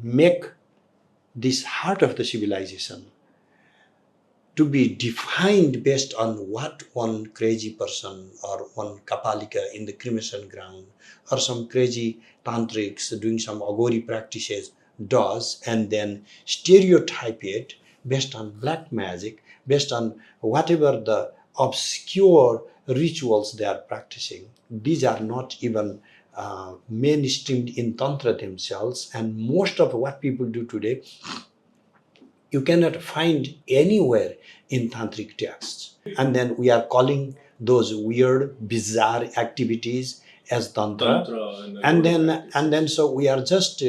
make this heart of the civilization to be defined based on what one crazy person or one kapalika in the cremation ground or some crazy tantrics doing some agori practices does, and then stereotype it based on black magic, based on whatever the obscure rituals they are practicing. These are not even mainstreamed in Tantra themselves, and most of what people do today you cannot find anywhere in tantric texts. And then we are calling those weird, bizarre activities as tantra. And then so we are just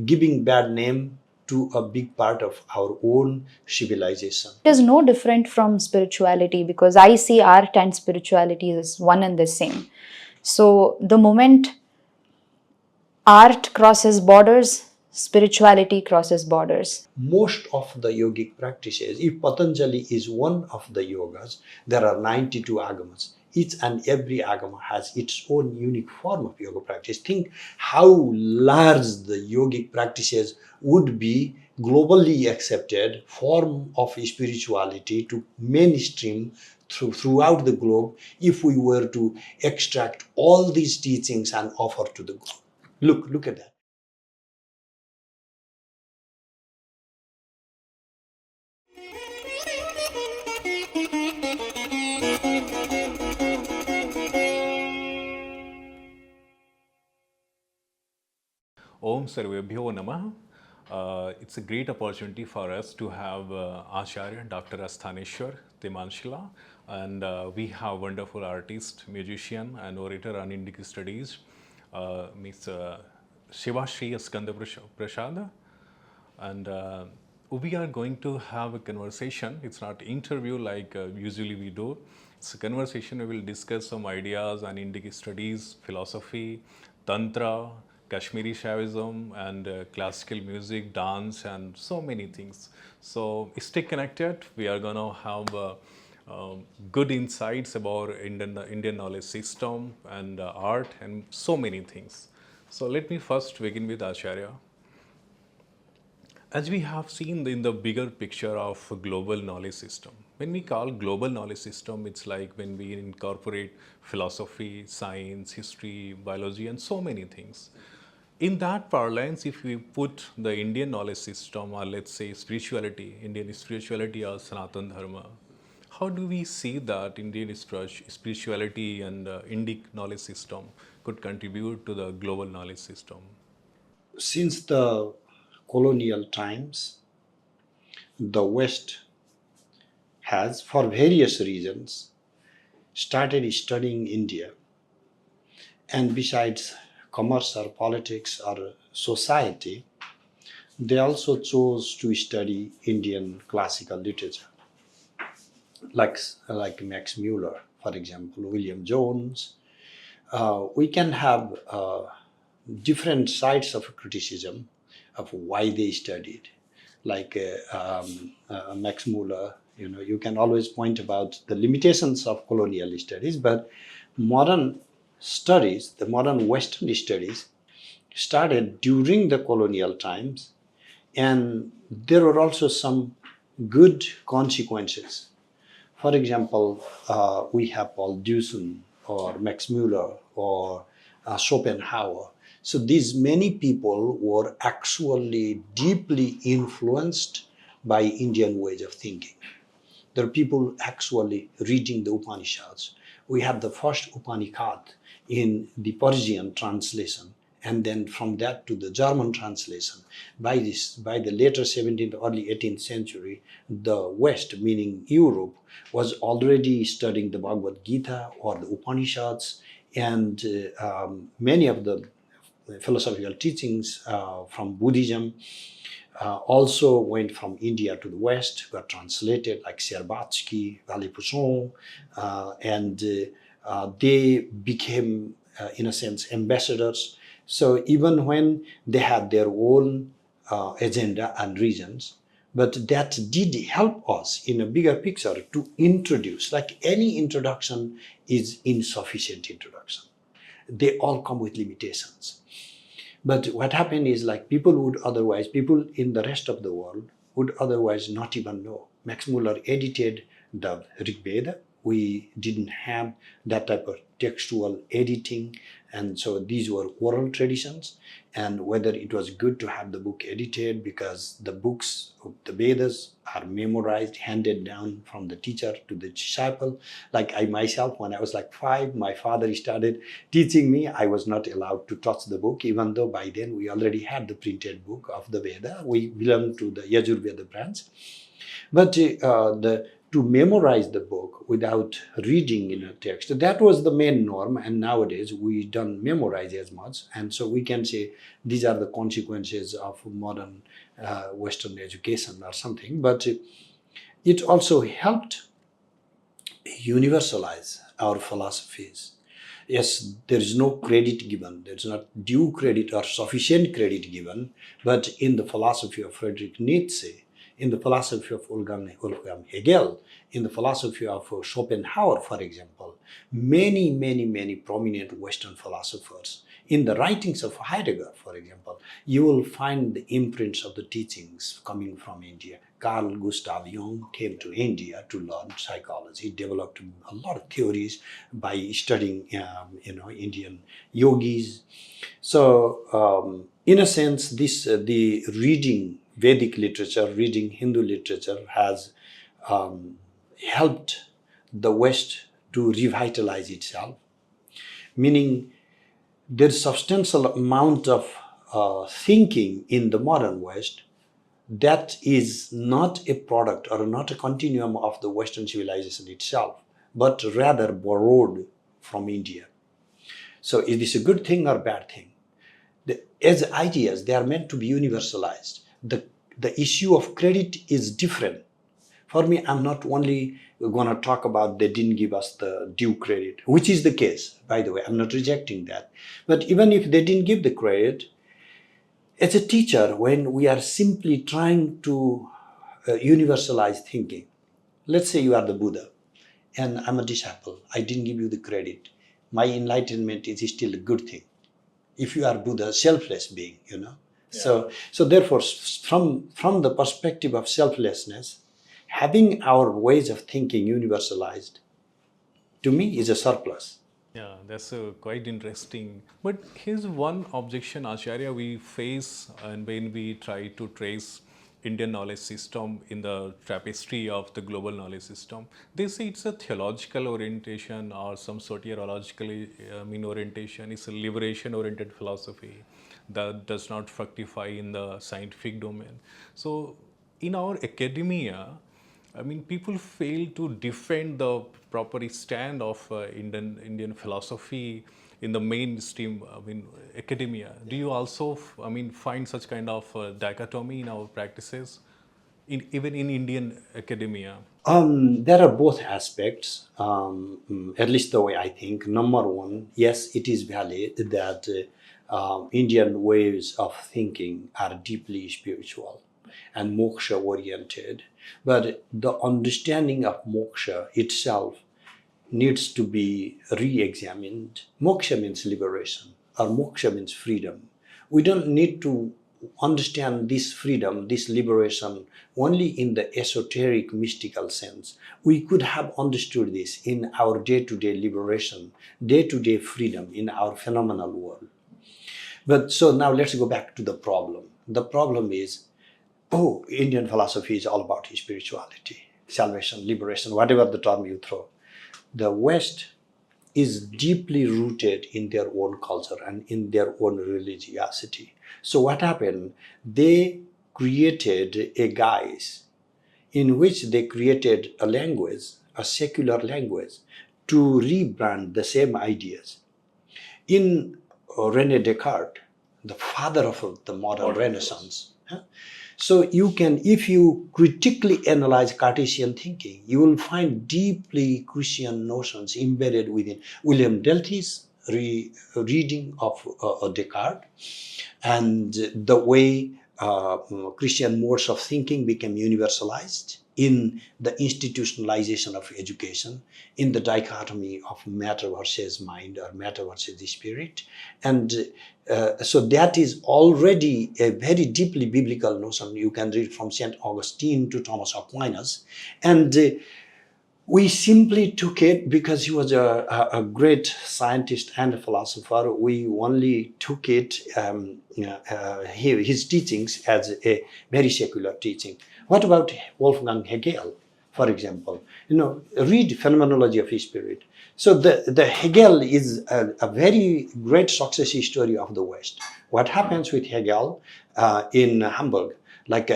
giving bad name to a big part of our own civilization. It is no different from spirituality, because I see art and spirituality as one and the same. So the moment art crosses borders, spirituality crosses borders. Most of the yogic practices, if Patanjali is one of the yogas, there are 92 agamas. Each and every agama has its own unique form of yoga practice. Think how large the yogic practices would be, globally accepted form of spirituality to mainstream throughout the globe, if we were to extract all these teachings and offer to the globe. Look at that. Om Sarvebhyo Namah. It's a great opportunity for us to have Ācārya, Dr. Asthaneshwar Timalsina, and we have wonderful artist, musician and orator on Indic studies, Ms. Sivasri Skandaprasad, and we are going to have a conversation. It's not interview like usually we do. It's a conversation. We will discuss some ideas on Indic studies, philosophy, Tantra, Kashmir Shaivism, and classical music, dance, and so many things. So stay connected. We are going to have good insights about Indian knowledge system and art and so many things. So let me first begin with Ācārya. As we have seen in the bigger picture of global knowledge system, when we call global knowledge system, it's like when we incorporate philosophy, science, history, biology, and so many things. In that parlance, if we put the Indian knowledge system, or let's say spirituality, Indian spirituality or Sanatan Dharma, how do we see that Indian spirituality and Indic knowledge system could contribute to the global knowledge system? Since the colonial times, the West has, for various reasons, started studying India. And besides commerce or politics or society, they also chose to study Indian classical literature, like Max Muller, for example, William Jones. We can have different sides of criticism of why they studied. Like Max Muller, you can always point about the limitations of colonial studies, but modern studies, the modern Western studies, started during the colonial times, and there were also some good consequences. For example, we have Paul Dilution or Max Muller or Schopenhauer. So these many people were actually deeply influenced by Indian ways of thinking. There are people actually reading the Upanishads. We have the first Upanishad in the Persian translation, and then from that to the German translation. By the later 17th, early 18th century, the West, meaning Europe, was already studying the Bhagavad Gita or the Upanishads, and many of the philosophical teachings from Buddhism also went from India to the West, were translated, like Sherbatsky, Vallée-Poussin, and they became, in a sense, ambassadors. So even when they had their own agenda and reasons, but that did help us in a bigger picture to introduce, like any introduction is insufficient introduction. They all come with limitations. But what happened is like people in the rest of the world would otherwise not even know. Max Muller edited the Rig Veda. We didn't have that type of textual editing, and so these were oral traditions. And whether it was good to have the book edited, because the books of the Vedas are memorized, handed down from the teacher to the disciple. Like I myself, when I was like 5, my father started teaching me. I was not allowed to touch the book, even though by then we already had the printed book of the Veda. We belonged to the Yajurveda branch. But to memorize the book without reading in a text, that was the main norm. And nowadays we don't memorize as much. And so we can say these are the consequences of modern Western education or something. But it also helped universalize our philosophies. Yes, there is no credit given. There is not due credit or sufficient credit given. But in the philosophy of Friedrich Nietzsche, in the philosophy of Wolfgang Hegel, in the philosophy of Schopenhauer, for example, many prominent Western philosophers, in the writings of Heidegger, for example, you will find the imprints of the teachings coming from India. Carl Gustav Jung came to India to learn psychology, developed a lot of theories by studying, Indian yogis. So, in a sense, the reading Vedic literature, reading Hindu literature has helped the West to revitalize itself, meaning there's substantial amount of thinking in the modern West that is not a product or not a continuum of the Western civilization itself, but rather borrowed from India. So is this a good thing or bad thing? As ideas, they are meant to be universalized. The issue of credit is different. For me, I'm not only going to talk about they didn't give us the due credit, which is the case, by the way. I'm not rejecting that. But even if they didn't give the credit, as a teacher, when we are simply trying to universalize thinking, let's say you are the Buddha and I'm a disciple, I didn't give you the credit. My enlightenment is still a good thing. If you are Buddha, selfless being, Yeah. So therefore, from the perspective of selflessness, having our ways of thinking universalized, to me, is a surplus. Yeah, that's quite interesting. But here's one objection, Ācārya, we face and when we try to trace Indian knowledge system in the tapestry of the global knowledge system. They say it's a theological orientation or some soteriological orientation. It's a liberation-oriented philosophy that does not fructify in the scientific domain. So in our academia, people fail to defend the proper stand of Indian philosophy in the mainstream, academia. Do you also, find such kind of dichotomy in our practices, even in Indian academia? There are both aspects, at least the way I think. Number one, yes, it is valid that Indian ways of thinking are deeply spiritual and moksha oriented, but the understanding of moksha itself needs to be re-examined. Moksha means liberation, or moksha means freedom. We don't need to understand this freedom, this liberation, only in the esoteric mystical sense. We could have understood this in our day-to-day liberation, day-to-day freedom in our phenomenal world. But so now let's go back to the problem. The problem is, Indian philosophy is all about spirituality, salvation, liberation, whatever the term you throw. The West is deeply rooted in their own culture and in their own religiosity. So what happened? They created a guise in which they created a language, a secular language, to rebrand the same ideas. In René Descartes, the father of the modern Renaissance. So you can, if you critically analyze Cartesian thinking, you will find deeply Christian notions embedded within William Delty's reading of Descartes, and the way Christian modes of thinking became universalized. in the institutionalization of education, in the dichotomy of matter versus mind or matter versus the spirit. And so that is already a very deeply biblical notion. You can read from St. Augustine to Thomas Aquinas. And we simply took it because he was a great scientist and a philosopher. We only took it, his teachings, as a very secular teaching. What about Wolfgang Hegel, for example? Read Phenomenology of Spirit. So the Hegel is a very great success story of the West. What happens with Hegel in Hamburg?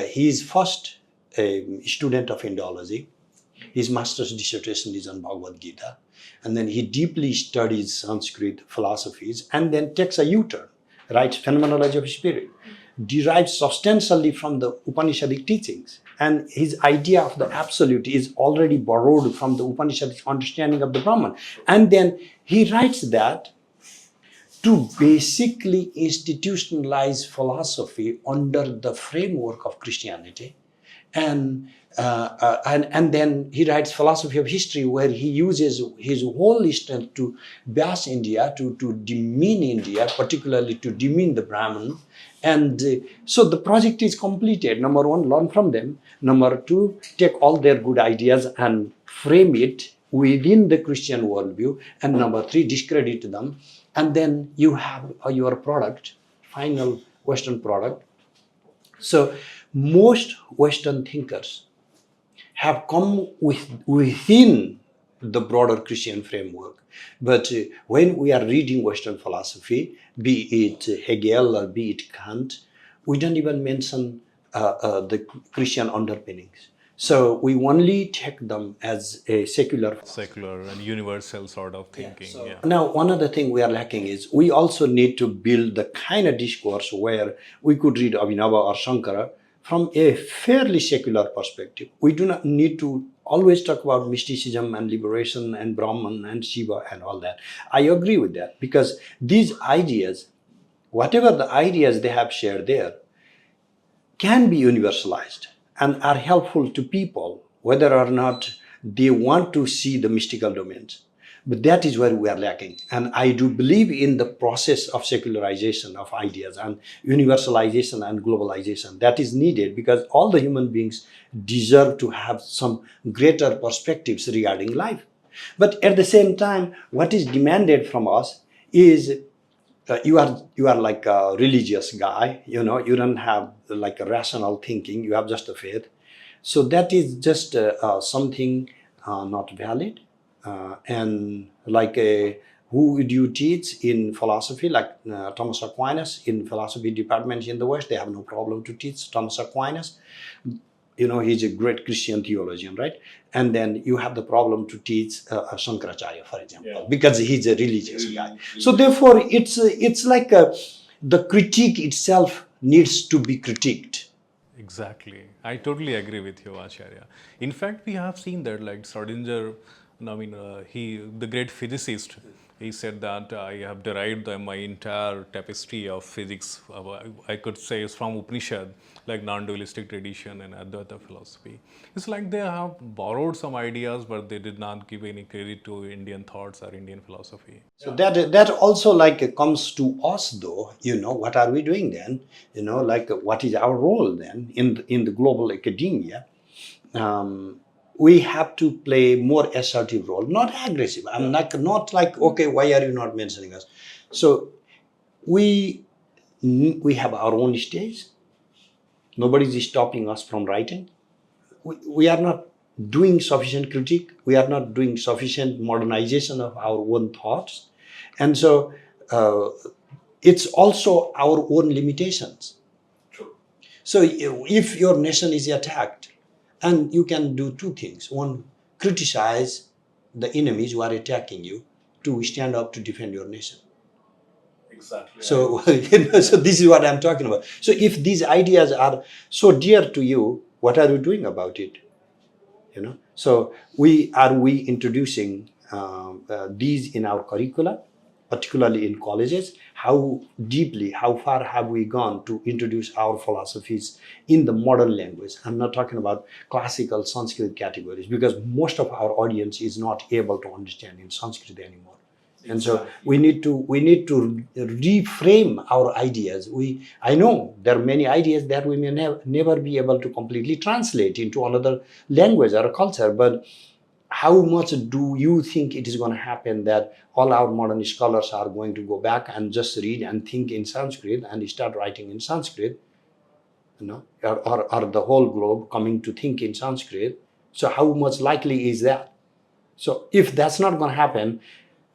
He is first a student of Indology. His master's dissertation is on Bhagavad Gita. And then he deeply studies Sanskrit philosophies and then takes a U-turn, writes Phenomenology of Spirit, derives substantially from the Upanishadic teachings. And his idea of the absolute is already borrowed from the Upanishadic understanding of the Brahman. And then he writes that to basically institutionalize philosophy under the framework of Christianity. And then he writes Philosophy of History, where he uses his whole strength to bash India, to demean India, particularly to demean the Brahmin. And so the project is completed. Number one, learn from them. Number two, take all their good ideas and frame it within the Christian worldview. And number three, discredit them. And then you have your product, final Western product. So most Western thinkers have come within the broader Christian framework. But when we are reading Western philosophy, be it Hegel or be it Kant, we don't even mention the Christian underpinnings. So we only take them as a secular and universal sort of thinking. Now, one other thing we are lacking is we also need to build the kind of discourse where we could read Abhinava or Shankara from a fairly secular perspective. We do not need to always talk about mysticism and liberation and Brahman and Shiva and all that. I agree with that, because these ideas, whatever the ideas they have shared there, can be universalized and are helpful to people, whether or not they want to see the mystical domains. But that is where we are lacking. And I do believe in the process of secularization of ideas and universalization and globalization. That is needed because all the human beings deserve to have some greater perspectives regarding life. But at the same time, what is demanded from us is you are like a religious guy, you don't have like a rational thinking, you have just a faith. So that is just something not valid. And who would you teach in philosophy? Like Thomas Aquinas, in philosophy departments in the West, they have no problem to teach Thomas Aquinas. He's a great Christian theologian, right? And then you have the problem to teach Shankaracharya, for example, because he's a religious guy. So therefore, it's like the critique itself needs to be critiqued. Exactly. I totally agree with you, Ācārya. In fact, we have seen that, like Schrödinger, the great physicist, he said that I have derived my entire tapestry of physics, I could say, is from Upanishad, like non-dualistic tradition and Advaita philosophy. It's like they have borrowed some ideas, but they did not give any credit to Indian thoughts or Indian philosophy. So that also comes to us, though. What are we doing then? What is our role then in the global academia? We have to play more assertive role, not aggressive. I'm not like, okay, why are you not mentioning us? So we have our own stage. Nobody is stopping us from writing. We are not doing sufficient critique. We are not doing sufficient modernization of our own thoughts. And so it's also our own limitations. True. So if your nation is attacked, and you can do two things. One, criticize the enemies who are attacking you to stand up to defend your nation. Exactly. So, so this is what I'm talking about. So if these ideas are so dear to you, what are you doing about it? So are we introducing these in our curricula? particularly in colleges, how deeply, how far have we gone to introduce our philosophies in the modern language. I'm not talking about classical Sanskrit categories, because most of our audience is not able to understand in Sanskrit anymore. And so we need to reframe our ideas. I know there are many ideas that we may never be able to completely translate into another language or a culture, but how much do you think it is going to happen that all our modern scholars are going to go back and just read and think in Sanskrit and start writing in Sanskrit, or the whole globe coming to think in Sanskrit? So how much likely is that? So if that's not going to happen,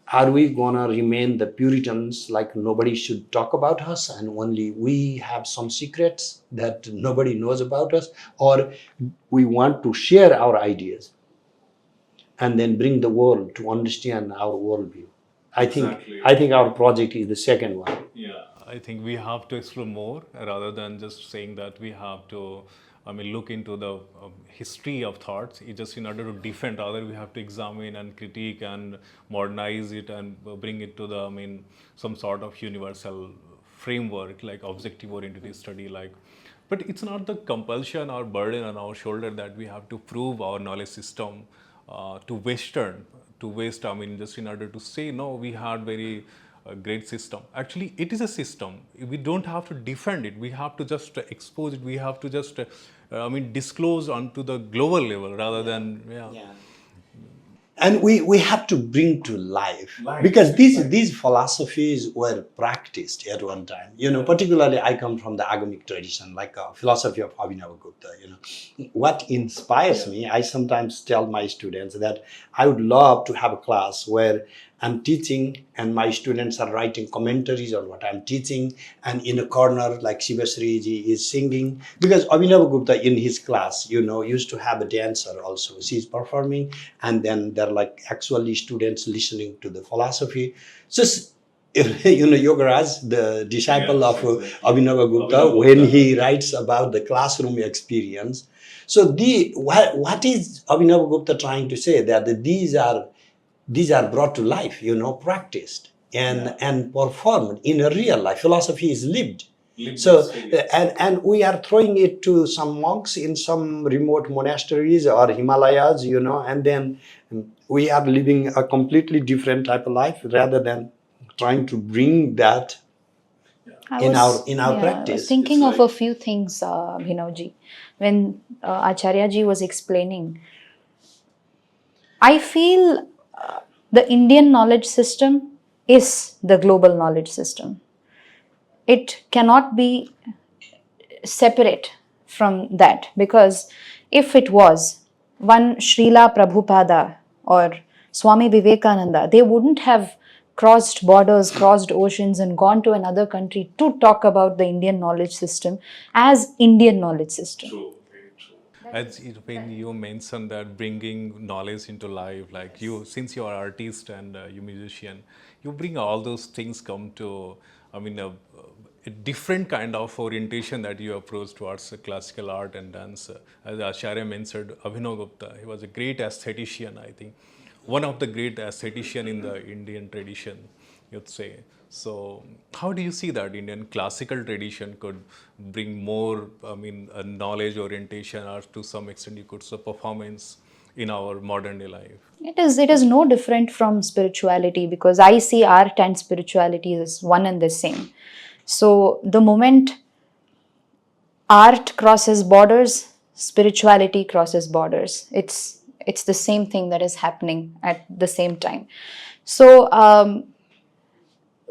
are we going to remain the Puritans, like nobody should talk about us and only we have some secrets that nobody knows about us? Or we want to share our ideas and then bring the world to understand our worldview? I think our project is the second one. Yeah, I think we have to explore more rather than just saying that we have to, look into the history of thoughts. It just in order to defend, rather we have to examine and critique and modernize it and bring it to the, some sort of universal framework, like objective-oriented study, like. But it's not the compulsion or burden on our shoulder that we have to prove our knowledge system to West, just in order to say, no, we had very great system. Actually, it is a system. We don't have to defend it. We have to just expose it. We have to just, disclose onto the global level rather than, And we have to bring to life, because these philosophies were practiced at one time. Particularly I come from the Agamic tradition, like a philosophy of Abhinavagupta. What inspires me, I sometimes tell my students that I would love to have a class where I'm teaching and my students are writing commentaries on what I'm teaching, and in a corner like Sivasri ji is singing, because Abhinavagupta in his class, used to have a dancer also. She's performing, and then there are like actually students listening to the philosophy. Just Yogaraj, the disciple of Abhinavagupta, when he writes about the classroom experience. So what is Abhinavagupta trying to say? That these are brought to life, practiced and performed in a real life. Philosophy is lived. So, and we are throwing it to some monks in some remote monasteries or Himalayas, and then we are living a completely different type of life rather than trying to bring that in our practice. I was thinking of a few things, Bhinavji, when Ācārya ji was explaining. I feel the Indian knowledge system is the global knowledge system. It cannot be separate from that, because if it was, one Srila Prabhupada or Swami Vivekananda, they wouldn't have crossed borders, crossed oceans and gone to another country to talk about the Indian knowledge system as Indian knowledge system. True. As when you mentioned that bringing knowledge into life, like you, since you are artist and you musician, you bring all those things come to, a different kind of orientation that you approach towards classical art and dance. As Ācārya mentioned, Abhinavagupta, he was a great aesthetician, I think. One of the great aesthetician in the Indian tradition, you'd say. So how do you see that Indian classical tradition could bring more, a knowledge orientation, or to some extent you could say performance in our modern day life? It is no different from spirituality, because I see art and spirituality as one and the same. So the moment art crosses borders, spirituality crosses borders. It's the same thing that is happening at the same time. So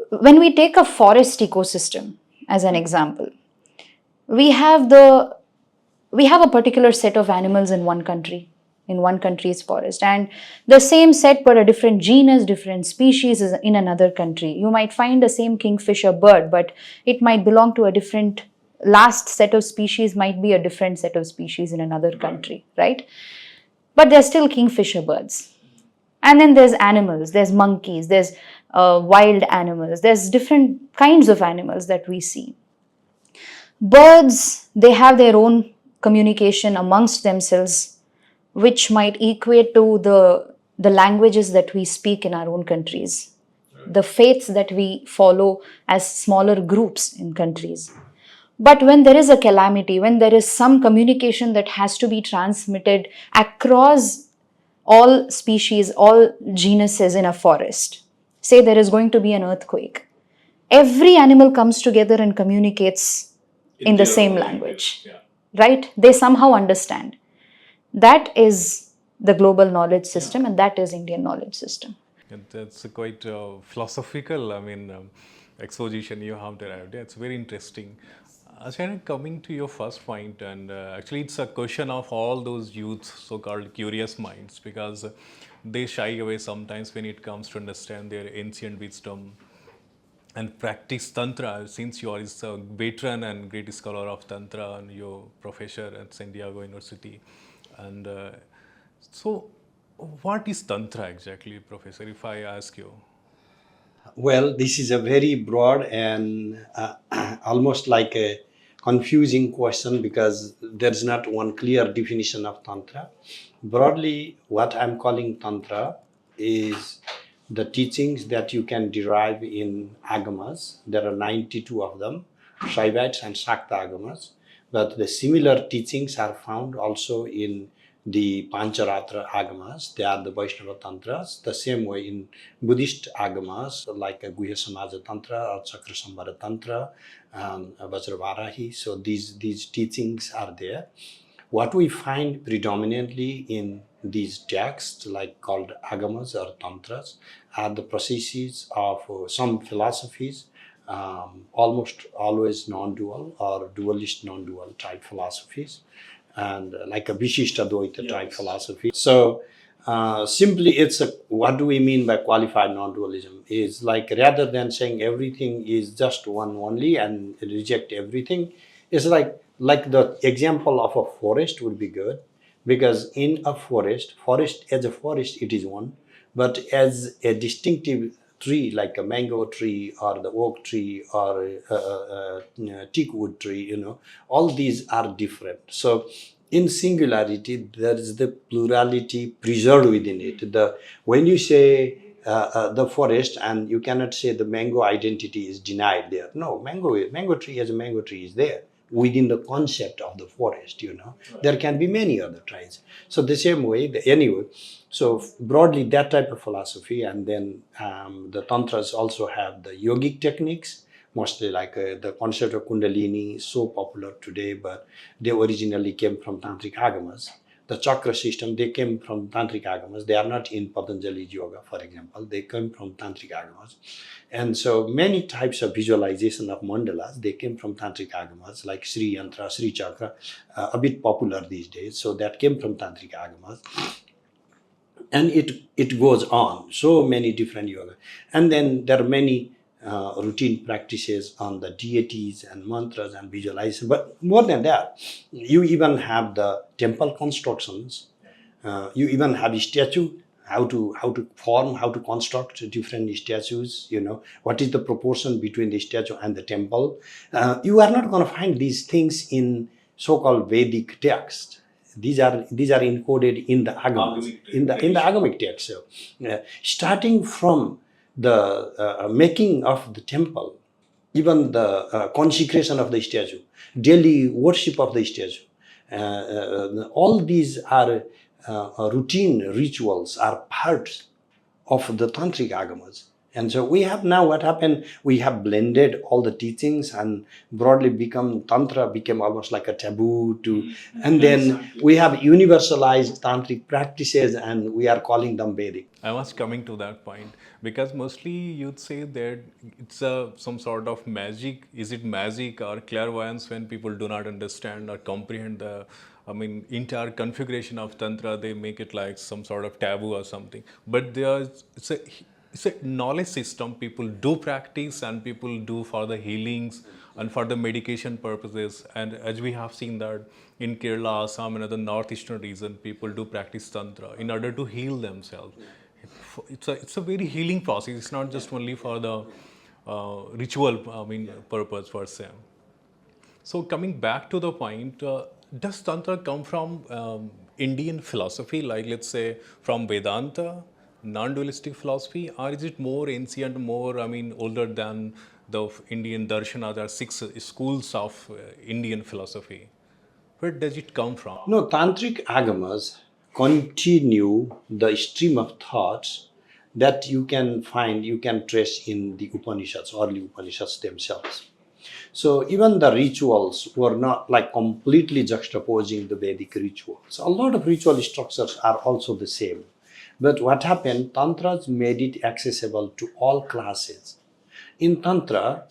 when we take a forest ecosystem as an example, we have a particular set of animals in one country, in one country's forest, and the same set but a different genus, different species is in another country. You might find the same kingfisher bird, but it might belong to a different, last set of species might be a different set of species in another country, right? But they're still kingfisher birds. And then there's animals, there's monkeys, there's wild animals, there's different kinds of animals that we see. Birds, they have their own communication amongst themselves, which might equate to the languages that we speak in our own countries. the faiths that we follow as smaller groups in countries. But when there is a calamity, when there is some communication that has to be transmitted across all species, all genuses in a forest, say there is going to be an earthquake, every animal comes together and communicates in the same language, right? They somehow understand. That is the global knowledge system, and that is Indian knowledge system. And that's a quite philosophical, exposition you have derived. It's very interesting. Ācārya, coming to your first point, and actually it's a question of all those youths, so-called curious minds, because they shy away sometimes when it comes to understand their ancient wisdom and practice Tantra, since you are a veteran and great scholar of Tantra and you're professor at San Diego University. And so, what is Tantra exactly, Professor, if I ask you? Well, this is a very broad and almost like a confusing question because there's not one clear definition of Tantra. Broadly, what I'm calling Tantra is the teachings that you can derive in Agamas. There are 92 of them, Shaivites and Shakta Agamas. But the similar teachings are found also in the Pancharatra Agamas. They are the Vaishnava Tantras. The same way in Buddhist Agamas, like Guhya Samaja Tantra or Chakra Sambhara Tantra, Vajravarahi. So these teachings are there. What we find predominantly in these texts, like called Agamas or Tantras, are the processes of some philosophies, almost always non-dual or dualist non-dual type philosophies, and like a Vishishta Dvaita type philosophy. So simply it's what do we mean by qualified non-dualism is like rather than saying everything is just one only and reject everything, it's like the example of a forest would be good, because in a forest as a forest it is one, but as a distinctive tree like a mango tree or the oak tree or teak wood tree, all these are different. So in singularity there is the plurality preserved within it. When you say the forest, and you cannot say the mango identity is denied there. No, mango tree as a mango tree is there within the concept of the forest. There can be many other trees. So the same way, anyway. So broadly that type of philosophy, and then the tantras also have the yogic techniques, mostly like the concept of Kundalini is so popular today, but they originally came from Tantric Agamas. The chakra system, they came from Tantric Agamas. They are not in Patanjali's yoga, for example. They came from Tantric Agamas. And so many types of visualization of mandalas, they came from Tantric Agamas, like Sri Yantra, Sri Chakra, a bit popular these days. So that came from Tantric Agamas. And it goes on, so many different yoga. And then there are many routine practices on the deities and mantras and visualization. But more than that, you even have the temple constructions. You even have a statue, how to form, how to construct different statues. What is the proportion between the statue and the temple. You are not going to find these things in so-called Vedic text. These are encoded in the Agamas, in the Agamic text. So, starting from the making of the temple, even the consecration of the statue, daily worship of the statue, all these are routine rituals, are parts of the Tantric Agamas. And so we have now what happened, we have blended all the teachings and broadly Tantra became almost like a taboo to, and then we have universalized tantric practices and we are calling them Vedic. I was coming to that point because mostly you'd say that it's some sort of magic. Is it magic or clairvoyance when people do not understand or comprehend the entire configuration of Tantra? They make it like some sort of taboo or something. But it's a knowledge system people do practice and people do for the healings and for the medication purposes. And as we have seen that in Kerala, Assam and other northeastern region, people do practice Tantra in order to heal themselves. It's a very healing process. It's not just only for the ritual purpose per se. So coming back to the point, does Tantra come from Indian philosophy, like let's say from Vedanta? non-dualistic philosophy, or is it more ancient, more, I mean, older than the Indian darshana? There are six schools of Indian philosophy. Where does it come from? No, Tantric Agamas continue the stream of thoughts that you can find, you can trace in the Upanishads, early Upanishads themselves. So even the rituals were not like completely juxtaposing the Vedic rituals. A lot of ritual structures are also the same. But what happened, Tantras made it accessible to all classes. In Tantra,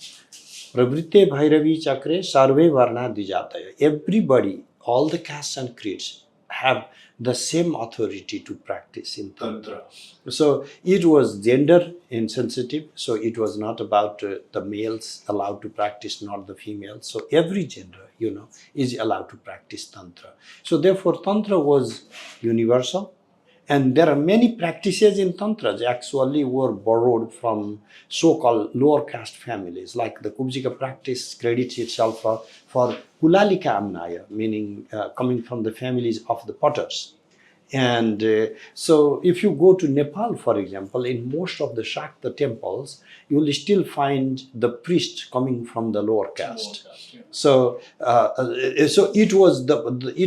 Pravritte Bhairavi Chakre Sarve Varna Dijataya. Everybody, all the castes and creeds have the same authority to practice in Tantra. So it was gender insensitive, so it was not about the males allowed to practice, not the females. So every gender, is allowed to practice Tantra. So therefore, Tantra was universal. And there are many practices in Tantra that actually were borrowed from so-called lower caste families, like the Kubjika practice credits itself for Kulalika Amnaya, meaning coming from the families of the potters. And so if you go to Nepal, for example, in most of the Shakta temples, you will still find the priest coming from the lower caste. So it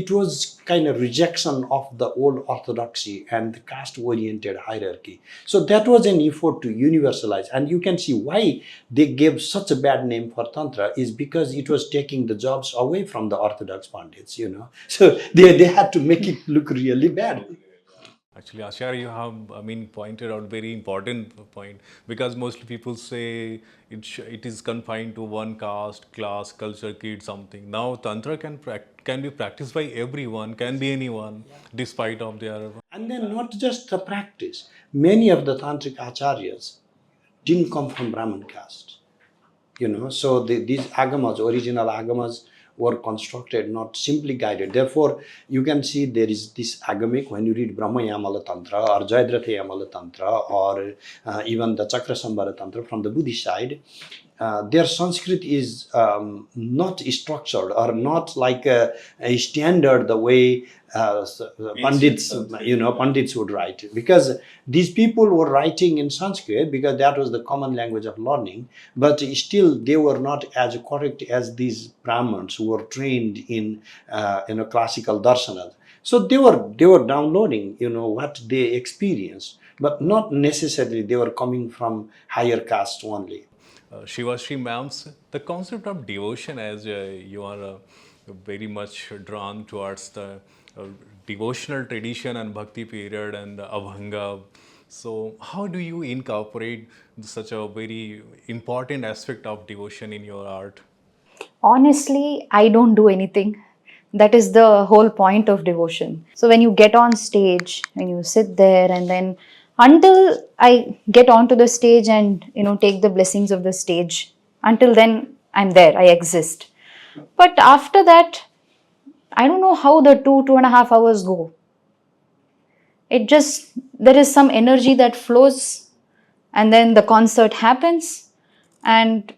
was kind of rejection of the old orthodoxy and the caste-oriented hierarchy. So that was an effort to universalize. And you can see why they gave such a bad name for Tantra is because it was taking the jobs away from the orthodox pandits, So they had to make it look really bad. Actually, Ācārya, you have, I mean, pointed out very important point, because mostly people say it is confined to one caste, class, culture, creed, something. Now, Tantra can be practiced by everyone, can be anyone, despite of their... And then not just the practice. Many of the Tantric Ācāryas didn't come from Brahmin caste. So these Agamas, original Agamas, were constructed, not simply guided. Therefore, you can see there is this Agamic, when you read Brahma Yamala Tantra or Jayadratha Yamala Tantra or even the Chakrasambhara Tantra from the Buddhist side, their Sanskrit is not structured or not like a standard the way Pandits would write, because these people were writing in Sanskrit because that was the common language of learning, but still they were not as correct as these Brahmins who were trained in classical darsana. So they were downloading what they experienced, but not necessarily they were coming from higher caste only. Sivasri ma'ams, the concept of devotion, as you are very much drawn towards the devotional tradition and bhakti period and abhanga. So how do you incorporate such a very important aspect of devotion in your art? Honestly, I don't do anything. That is the whole point of devotion. So when you get on stage and you sit there, and then until I get onto the stage and take the blessings of the stage, until then I'm there, I exist. But after that, I don't know how the 2.5 hours go. There is some energy that flows, and then the concert happens, and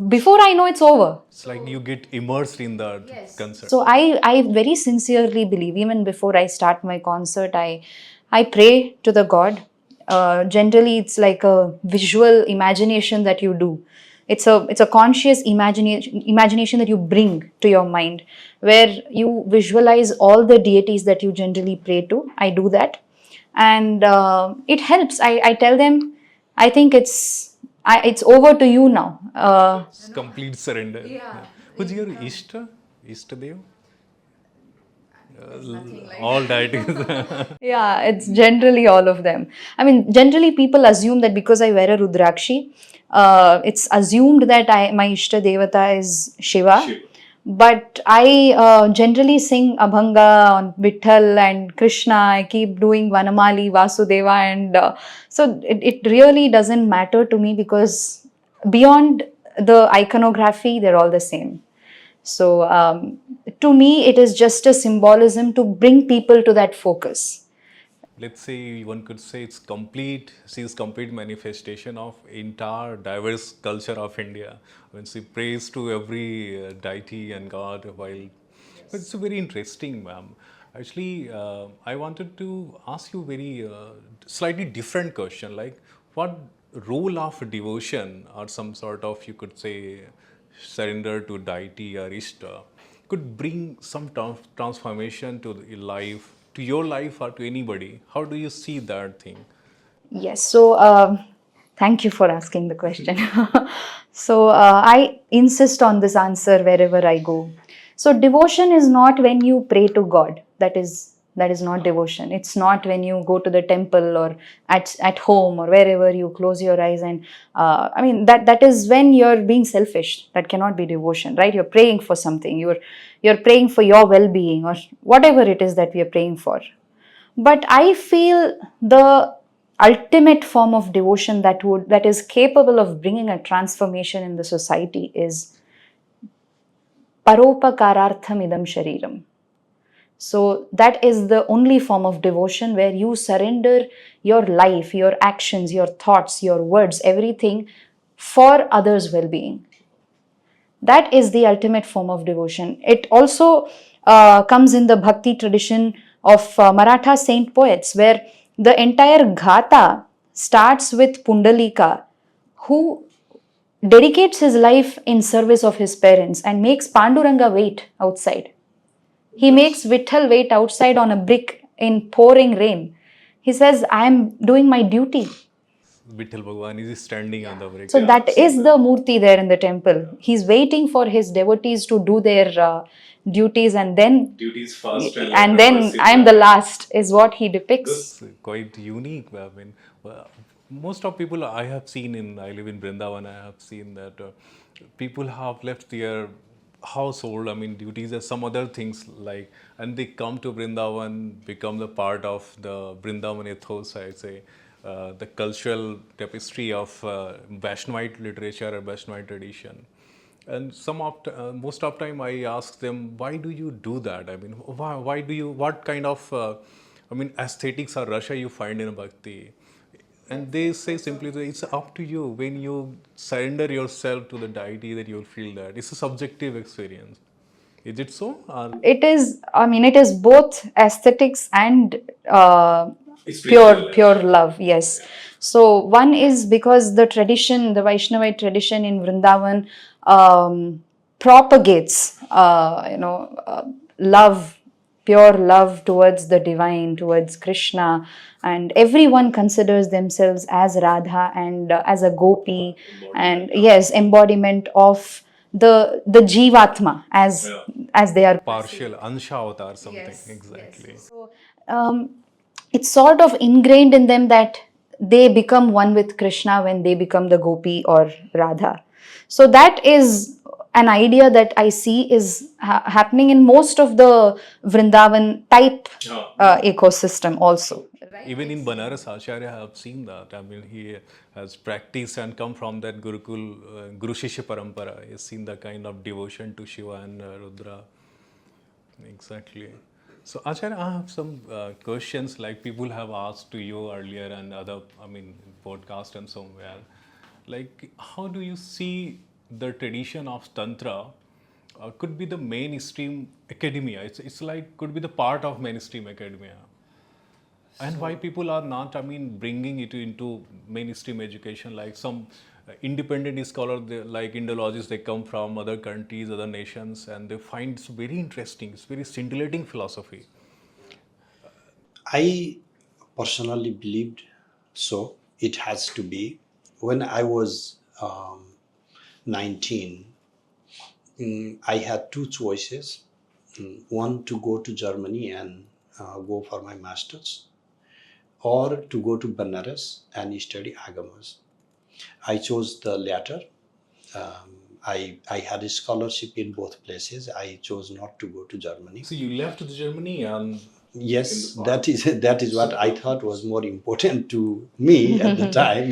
before I know, it's over. It's like you get immersed in the concert. So I very sincerely believe, even before I start my concert, I pray to the God. Generally, it's like a visual imagination that you do. It's a conscious imagination that you bring to your mind, where you visualize all the deities that you generally pray to. I do that, and it helps. I tell them, I think it's over to you now. It's complete surrender. Yeah. Who's your Ishtadev? All that. Yeah, it's generally all of them. I mean, generally people assume that because I wear a Rudrakshi, it's assumed that my Ishta Devata is Shiva. But I generally sing Abhanga on Vitthal and Krishna. I keep doing Vanamali, Vasudeva, and so it really doesn't matter to me, because beyond the iconography, they're all the same. So to me, it is just a symbolism to bring people to that focus. Let's say one could say it's complete manifestation of entire diverse culture of India. When she prays to every deity and God while... But it's very interesting, ma'am. Actually, I wanted to ask you very slightly different question, like what role of devotion or some sort of, you could say, surrender to deity or Ishta could bring some transformation to the life, to your life or to anybody. How do you see that thing? Yes. So, thank you for asking the question. So, I insist on this answer wherever I go. So, devotion is not when you pray to God. That is not devotion. It's not when you go to the temple or at home or wherever you close your eyes and I mean that is when you're being selfish. That cannot be devotion, right? You're praying for something. You're praying for your well-being or whatever it is that we are praying for. But I feel the ultimate form of devotion that is capable of bringing a transformation in the society is paropakarartham idam shariram. So that is the only form of devotion where you surrender your life, your actions, your thoughts, your words, everything for others' well-being. That is the ultimate form of devotion. It also comes in the bhakti tradition of Maratha saint poets, where the entire ghata starts with Pundalika, who dedicates his life in service of his parents and makes Panduranga wait outside. He makes Vitthal wait outside on a brick in pouring rain. He says, I am doing my duty. Vitthal Bhagwan is standing on the brick. So that is the Murti there in the temple. He's waiting for his devotees to do their duties and then Duties first and then I'm the last is what he depicts. That's quite unique. I mean, most of people I have seen I live in Vrindavan, I have seen that people have left their household, I mean, duties as some other things like, and they come to Vrindavan, become the part of the Vrindavan ethos, I say, the cultural tapestry of Vaishnavite literature or Vaishnavite tradition. And most of time I ask them, why do you do that? I mean, why do you, what kind of, I mean, aesthetics or rasha you find in bhakti? And they say simply that it's up to you. When you surrender yourself to the deity, that you'll feel that. It's a subjective experience. Is it so? It is both aesthetics and pure love, yes. So one is because the Vaishnavite tradition in Vrindavan propagates love, pure love towards the divine, towards Krishna, and everyone considers themselves as Radha and as a gopi, and yes, embodiment of the Jivatma as they are Partial, Ansha avatar, something. Yes, exactly. Yes. So it's sort of ingrained in them that they become one with Krishna when they become the gopi or Radha. So that is an idea that I see is happening in most of the Vrindavan type ecosystem also. Right? Even in Banaras, Ācārya, I have seen that. I mean, he has practiced and come from that Gurukul, Guru Shishya Parampara. He has seen the kind of devotion to Shiva and Rudra. Exactly. So, Ācārya, I have some questions like people have asked to you earlier and other, I mean, podcast and somewhere. Like, how do you see the tradition of Tantra could be the mainstream academia? It's like, could be the part of mainstream academia. And why people are not, I mean, bringing it into mainstream education, like some independent scholars, like Indologists, they come from other countries, other nations, and they find it's very interesting, it's very scintillating philosophy. I personally believed so. It has to be. When I was 19, I had two choices. One, to go to Germany and go for my master's, or to go to Banaras and study Agamas. I chose the latter. I had a scholarship in both places. I chose not to go to Germany. So you left to Germany and... Yes, that is what I thought was more important to me at the time,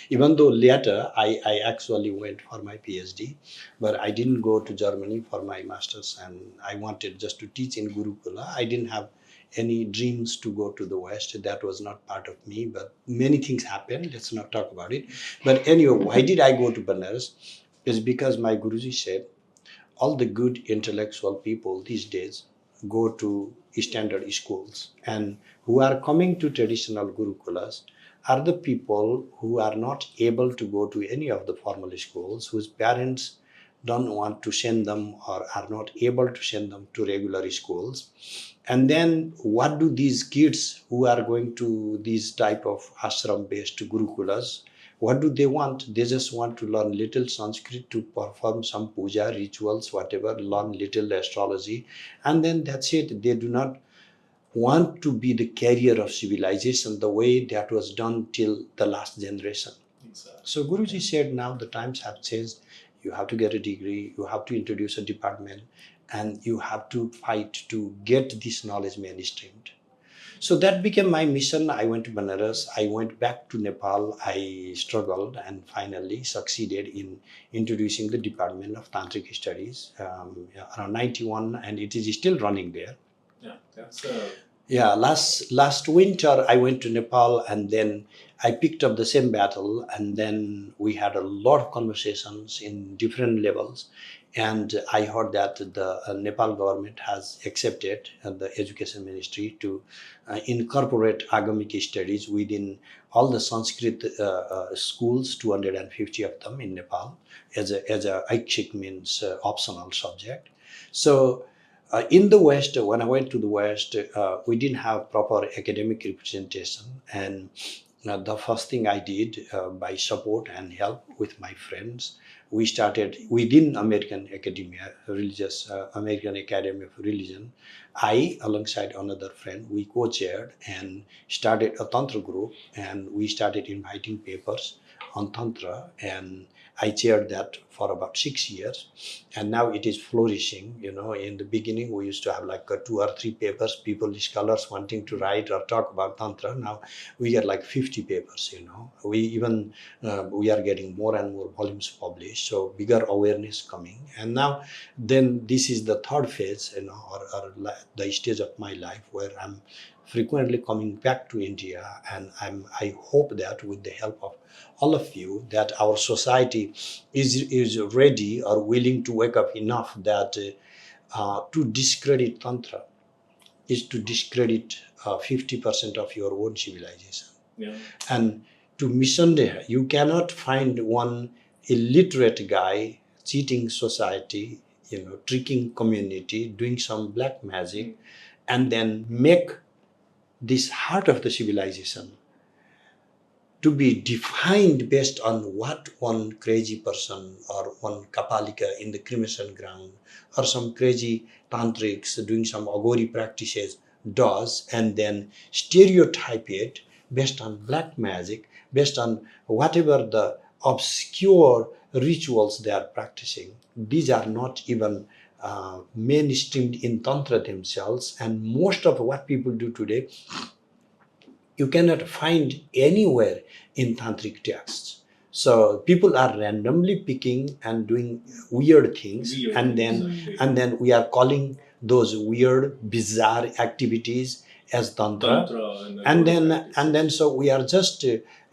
Even though later I actually went for my PhD, but I didn't go to Germany for my master's, and I wanted just to teach in Gurukula. I didn't have any dreams to go to the West. That was not part of me, but many things happened. Let's not talk about it. But anyway, why did I go to Banaras? It's because my Guruji said, all the good intellectual people these days, go to standard schools, and who are coming to traditional gurukulas are the people who are not able to go to any of the formal schools, whose parents don't want to send them or are not able to send them to regular schools. And then what do these kids who are going to these type of ashram based gurukulas, what do they want? They just want to learn little Sanskrit, to perform some puja rituals, whatever, learn little astrology, and then that's it. They do not want to be the carrier of civilization the way that was done till the last generation. Exactly. So Guruji said, now the times have changed. You have to get a degree, you have to introduce a department, and you have to fight to get this knowledge mainstreamed. So that became my mission. I went to Banaras, I went back to Nepal, I struggled and finally succeeded in introducing the Department of Tantric Studies around 91, and it is still running there. Yeah, that's yeah. Last winter I went to Nepal, and then I picked up the same battle, and then we had a lot of conversations in different levels, and I heard that the Nepal government has accepted the education ministry to incorporate Agamic studies within all the Sanskrit schools, 250 of them in Nepal, as a Aikshik, means optional subject. So in the West, when I went to the West, we didn't have proper academic representation, and the first thing I did, by support and help with my friends, we started within American Academia, American Academy of Religion. I, alongside another friend, we co-chaired and started a Tantra group, and we started inviting papers on Tantra, and I chaired that for about 6 years, and now it is flourishing. In the beginning, we used to have like 2 or 3 papers, people, scholars wanting to write or talk about Tantra. Now we get like 50 papers, We even, we are getting more and more volumes published, so bigger awareness coming. And now, then this is the third phase, or the stage of my life where I'm frequently coming back to India, and I hope that with the help of all of you, that our society is ready or willing to wake up enough that to discredit Tantra is to discredit 50% of your own civilization. Yeah. And to misunderstand, you cannot find one illiterate guy cheating society, tricking community, doing some black magic, and then make this heart of the civilization to be defined based on what one crazy person or one kapalika in the cremation ground or some crazy tantrics doing some agori practices does, and then stereotype it based on black magic, based on whatever the obscure rituals they are practicing. These are not even mainstreamed in Tantra themselves, and most of what people do today you cannot find anywhere in tantric texts. So people are randomly picking and doing weird things, and then we are calling those weird, bizarre activities as tantra, and then so we are just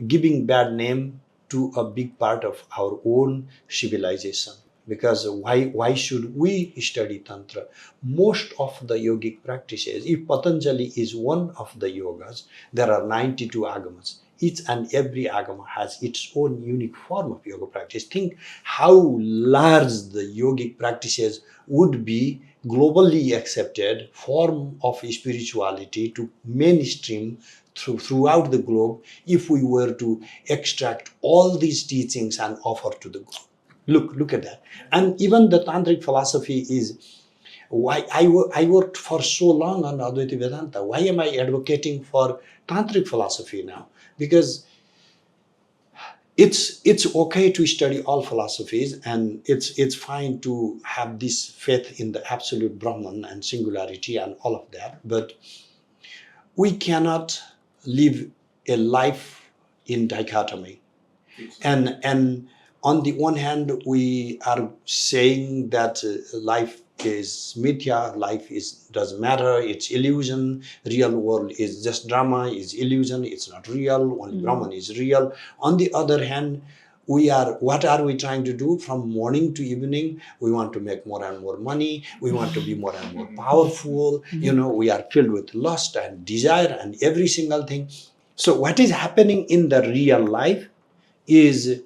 giving bad name to a big part of our own civilization. Because why should we study Tantra? Most of the yogic practices, if Patanjali is one of the yogas, there are 92 Agamas. Each and every Agama has its own unique form of yoga practice. Think how large the yogic practices would be, globally accepted form of spirituality to mainstream throughout the globe, if we were to extract all these teachings and offer to the globe. Look at that. And even the Tantric philosophy is why I worked for so long on Advaita Vedanta. Why am I advocating for Tantric philosophy now? Because it's okay to study all philosophies, and it's fine to have this faith in the absolute Brahman and singularity and all of that. But we cannot live a life in dichotomy. And on the one hand, we are saying that life is mithya, life doesn't matter, it's illusion, real world is just drama, is illusion, it's not real, only Brahman is real. On the other hand, what are we trying to do from morning to evening? We want to make more and more money. We want to be more and more powerful. We are filled with lust and desire and every single thing. So what is happening in the real life is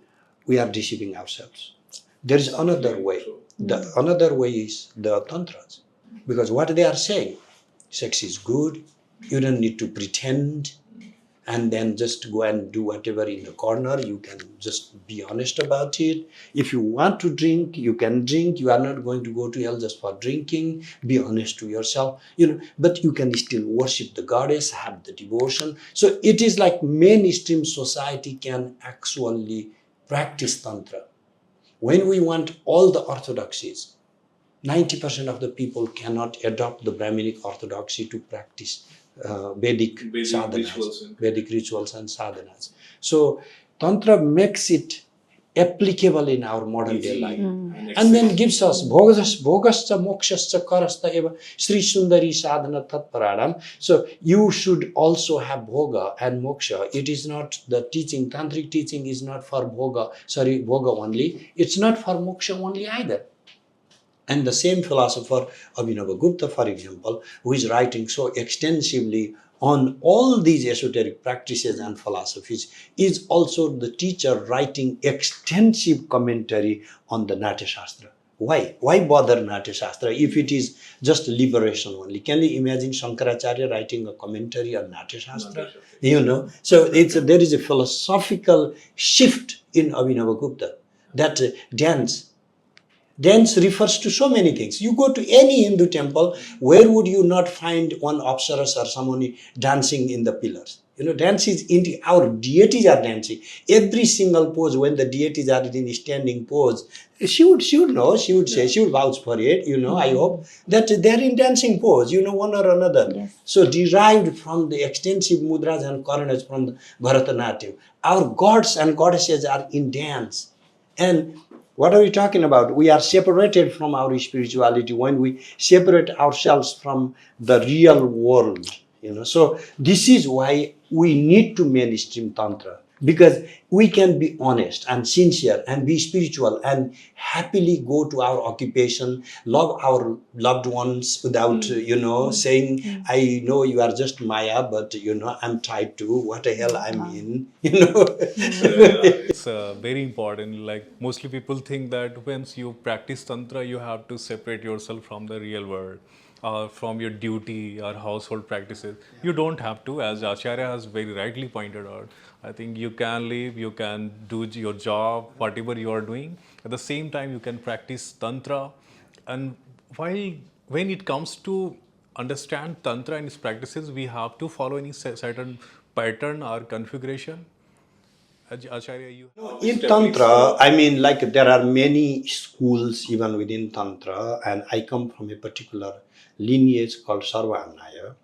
we are deceiving ourselves. There is another way. The another way is the tantras, because what they are saying, sex is good. You don't need to pretend and then just go and do whatever in the corner. You can just be honest about it. If you want to drink, you can drink. You are not going to go to hell just for drinking. Be honest to yourself, but you can still worship the goddess, have the devotion. So it is like mainstream society can actually practice Tantra. When we want all the orthodoxies, 90% of the people cannot adopt the Brahminic orthodoxy to practice Vedic sadhanas, Vedic rituals and sadhanas. So Tantra makes it applicable in our modern day life. And then gives us bhogascha mokshascha karasta eva Sri Sundari sadhana tatparadam. So you should also have bhoga and moksha. It is not the teaching, tantric teaching is not for bhoga only. It's not for moksha only either. And the same philosopher, Abhinavagupta, for example, who is writing so extensively on all these esoteric practices and philosophies, is also the teacher writing extensive commentary on the Natya Shastra. Why? Why bother Natya Shastra if it is just liberation only? Can you imagine Shankaracharya writing a commentary on Natya Shastra? So there is a philosophical shift in Abhinavagupta that Dance refers to so many things. You go to any Hindu temple, where would you not find one Apsaras or someone dancing in the pillars? Dance is our deities are dancing. Every single pose, when the deities are in standing pose, she would know, she would say, she would vouch for it, I hope, that they're in dancing pose, one or another. Yes. So derived from the extensive mudras and karanas from the Bharatanatyam, our gods and goddesses are in dance. And what are we talking about? We are separated from our spirituality when we separate ourselves from the real world. So this is why we need to mainstream Tantra, because we can be honest and sincere and be spiritual and happily go to our occupation, love our loved ones without, saying, I know you are just Maya, but, I'm tied to what the hell I'm in, It's very important. Like mostly people think that once you practice Tantra, you have to separate yourself from the real world, from your duty or household practices. You don't have to, as Ācārya has very rightly pointed out. I think you can live, you can do your job, whatever you are doing. At the same time, you can practice Tantra. And when it comes to understand Tantra and its practices, we have to follow any certain pattern or configuration. Ācārya, you in Tantra, there are many schools even within Tantra, and I come from a particular lineage called Sarvamnaya.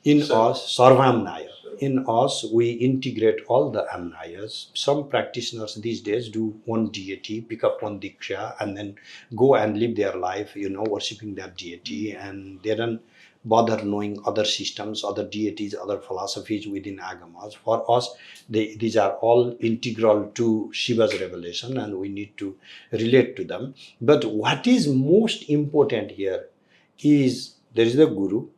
Sarvamnaya. In us, we integrate all the Amnayas. Some practitioners these days do one deity, pick up one Diksha, and then go and live their life, worshipping that deity, and they don't bother knowing other systems, other deities, other philosophies within Agamas. For us, these are all integral to Shiva's revelation, and we need to relate to them. But what is most important here is there is the Guru,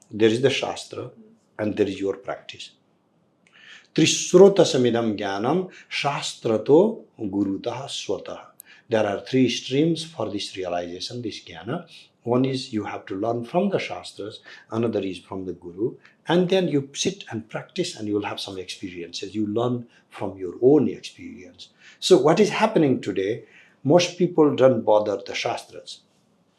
there is the Shastra, and there is your practice. Trisrota samidam jnanam shastrato gurutaha swataha. There are three streams for this realization, this jnana. One is you have to learn from the Shastras, another is from the Guru, and then you sit and practice and you will have some experiences. You learn from your own experience. So what is happening today, most people don't bother the Shastras.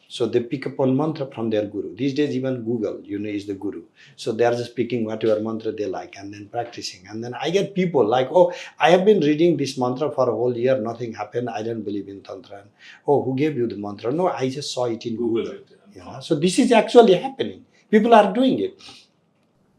So they pick up one mantra from their Guru. These days even Google, is the Guru. So they are just picking whatever mantra they like and then practicing. And then I get people like, oh, I have been reading this mantra for a whole year, nothing happened, I don't believe in Tantra. And, oh, who gave you the mantra? No, I just saw it in Google. So this is actually happening. People are doing it.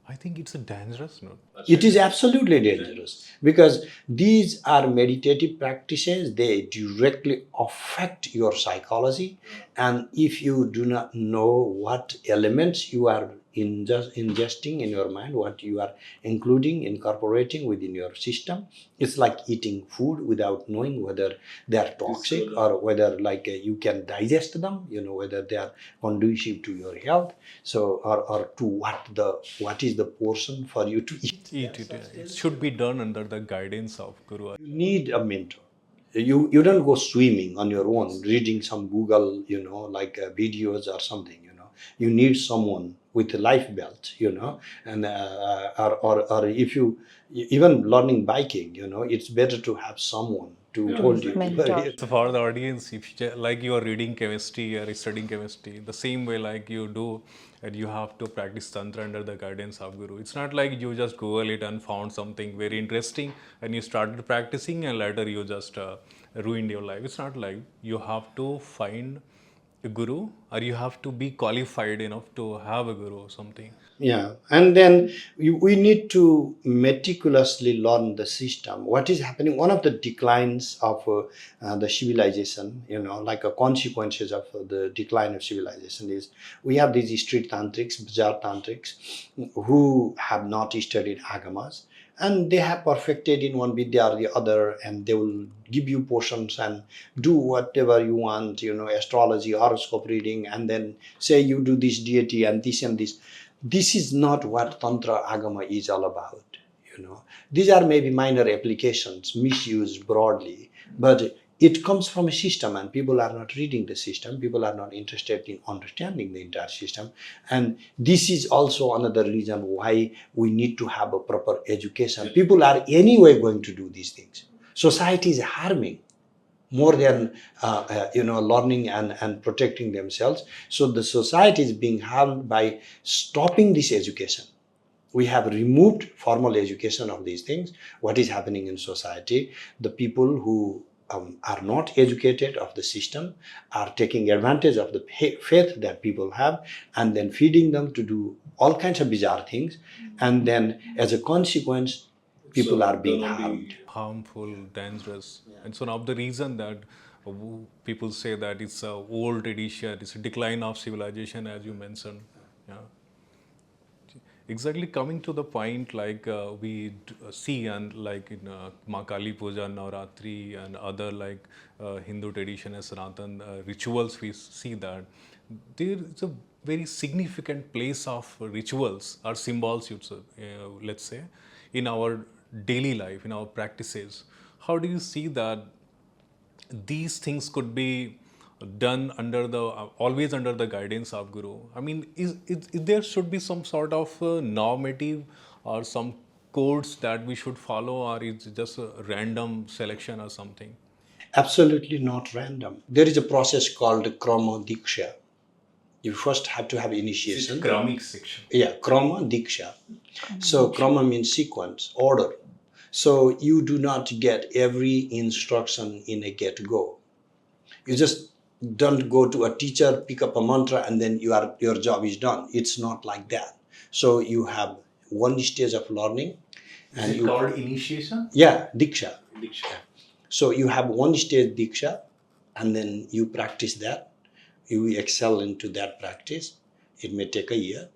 I think it's a dangerous note. It is absolutely dangerous because these are meditative practices. They directly affect your psychology. And if you do not know what elements you are ingesting in your mind, what you are including, incorporating within your system. It's like eating food without knowing whether they are toxic or whether you can digest them, whether they are conducive to your health. So or to what is the portion for you to eat. Eat it. It should be done under the guidance of Guru. You need a mentor. You don't go swimming on your own, reading some Google, videos or something. You need someone with a life belt, and or if you even learning biking, it's better to have someone to hold you. Mentor. So for the audience, if you are reading chemistry or studying chemistry, the same way like you do, and you have to practice Tantra under the guidance of Guru. It's not like you just Google it and found something very interesting and you started practicing and later you just ruined your life. It's not like you have to find a Guru or you have to be qualified enough to have a Guru or something. Yeah, and then we need to meticulously learn the system. What is happening? One of the declines of the civilization, like a consequences of the decline of civilization is we have these street tantrics, bazaar tantrics, who have not studied Agamas, and they have perfected in one vidya or the other, and they will give you portions and do whatever you want, astrology, horoscope reading, and then say you do this deity and this and this. This is not what Tantra Agama is all about. These are maybe minor applications, misused broadly, but it comes from a system, and people are not reading the system. People are not interested in understanding the entire system. And this is also another reason why we need to have a proper education. People are anyway going to do these things. Society is harming more than learning and protecting themselves. So the society is being harmed by stopping this education. We have removed formal education of these things. What is happening in society? The people who are not educated of the system are taking advantage of the faith that people have and then feeding them to do all kinds of bizarre things. And then as a consequence, people are being harmed. Harmful, dangerous. Yeah. And so now the reason that people say that it's a old tradition, it's a decline of civilization, as you mentioned. Yeah. Exactly, coming to the point, like we see and like in Ma Kali Puja, Navratri and other Hindu tradition as Sanatan rituals, we see that there is a very significant place of rituals or symbols, let's say, in our daily life, in our practices. How do you see that these things could be done always under the guidance of Guru? I mean, is there should be some sort of normative or some codes that we should follow, or is it just a random selection or something? Absolutely not random. There is a process called Krama Diksha. You first have to have initiation. It's Kramic section. Yeah, Krama Diksha. So Krama means sequence, order. So you do not get every instruction in a get-go. You just don't go to a teacher, pick up a mantra, and then your job is done. It's not like that. So you have one stage of learning. Is it called initiation? Yeah, Diksha. Diksha. So you have one stage Diksha, and then you practice that. You excel into that practice. It may take a year.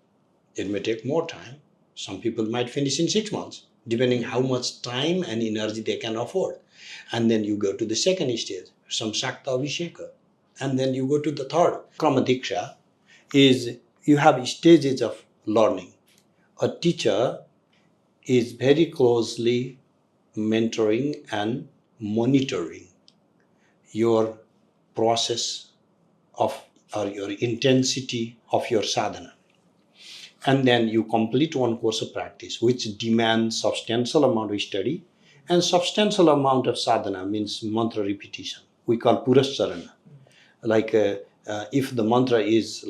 It may take more time. Some people might finish in 6 months, depending how much time and energy they can afford. And then you go to the second stage, some Shakta Visheka. And then you go to the third. Krama Diksha is you have stages of learning. A teacher is very closely mentoring and monitoring your process of or your intensity of your sadhana. And then you complete one course of practice which demands substantial amount of study and substantial amount of sadhana, means mantra repetition. We call Purascharana. If the mantra is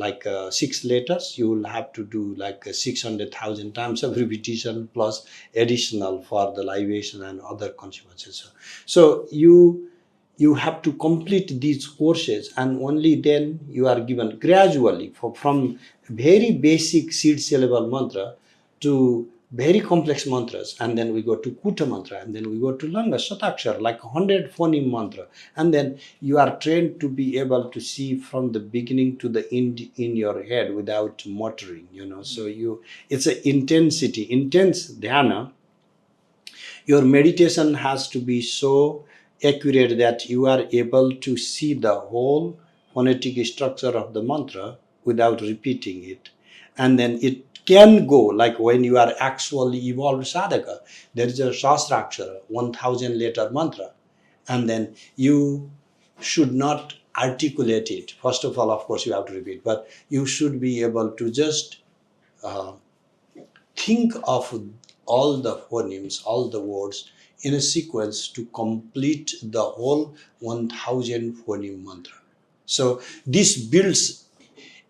6 letters, you will have to do 600,000 times of repetition plus additional for the libation and other consequences. So you have to complete these courses, and only then you are given gradually from very basic seed syllable mantra to very complex mantras, and then we go to Kuta mantra, and then we go to Langa, Shatakshar, like 100 phoneme mantra, and then you are trained to be able to see from the beginning to the end in your head without muttering, So it's an intense dhyana. Your meditation has to be so accurate that you are able to see the whole phonetic structure of the mantra without repeating it. And then it can go, like when you are actually evolved sadhaka, there is a Shastra, 1000 letter mantra, and then you should not articulate it. First of all, of course, you have to repeat, but you should be able to just think of all the phonemes, all the words in a sequence to complete the whole 1000 phoneme mantra. So this builds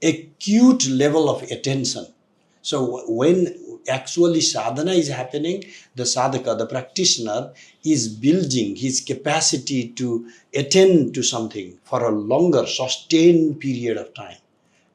acute level of attention. So when actually sadhana is happening, the sadhaka, the practitioner, is building his capacity to attend to something for a longer, sustained period of time.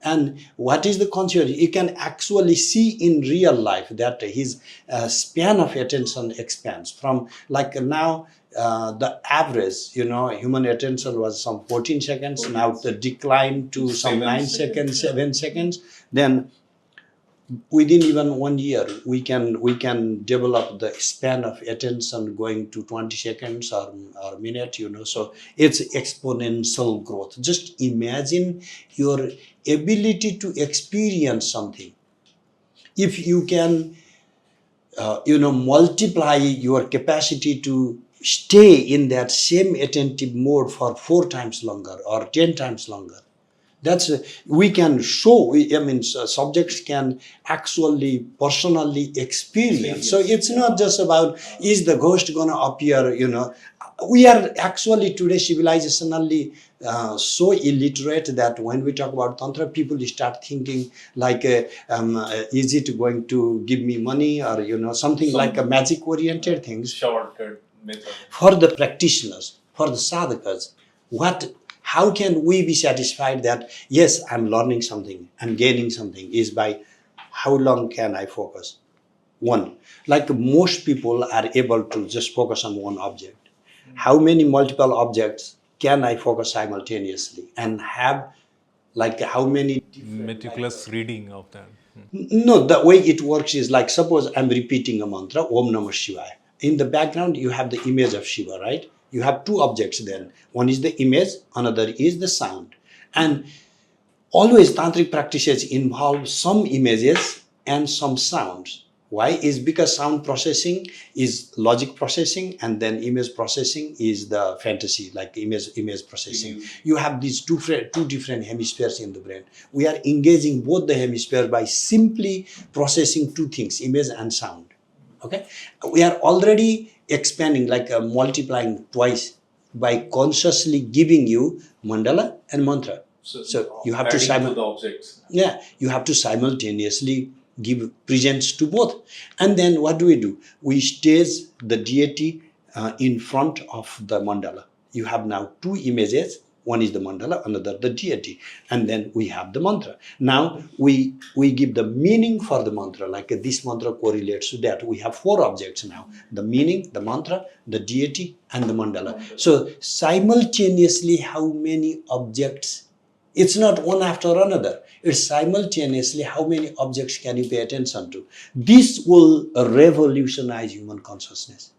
And what is the consequence? You can actually see in real life that his span of attention expands from, like now, the average, human attention was some 14 seconds. Now the decline to some 9 seconds, 7 seconds. Then within even 1 year, we can develop the span of attention going to 20 seconds or minute, So it's exponential growth. Just imagine your ability to experience something. If you can, multiply your capacity to stay in that same attentive mode for 4 times longer or 10 times longer. We can show, subjects can actually personally experience. So it's not just about, is the ghost going to appear, We are actually today civilizationally so illiterate that when we talk about Tantra, people start thinking like, is it going to give me money or, something like a magic oriented things. Shortcut method. For the practitioners, for the sadhakas, how can we be satisfied that, yes, I'm learning something, I'm gaining something, is by how long can I focus? One. Like most people are able to just focus on one object. How many multiple objects can I focus simultaneously and have, like how many Meticulous reading of that. No, the way it works is like, suppose I'm repeating a mantra, Om Namah Shivaya. In the background, you have the image of Shiva, right? You have 2 objects then. One is the image, another is the sound. And always tantric practices involve some images and some sounds. Why? Is because sound processing is logic processing, and then image processing is the fantasy, like image processing. You have these two different hemispheres in the brain. We are engaging both the hemispheres by simply processing 2 things, image and sound. Okay, we are already expanding, like multiplying twice by consciously giving you mandala and mantra. So you have to the objects. Yeah, you have to simultaneously give presence to both. And then what do? We stage the deity in front of the mandala. You have now 2 images. One is the mandala, another the deity. And then we have the mantra. Now we give the meaning for the mantra, like this mantra correlates to that. We have 4 objects now. The meaning, the mantra, the deity, and the mandala. So simultaneously, how many objects? It's not one after another. It's simultaneously how many objects can you pay attention to. This will revolutionize human consciousness.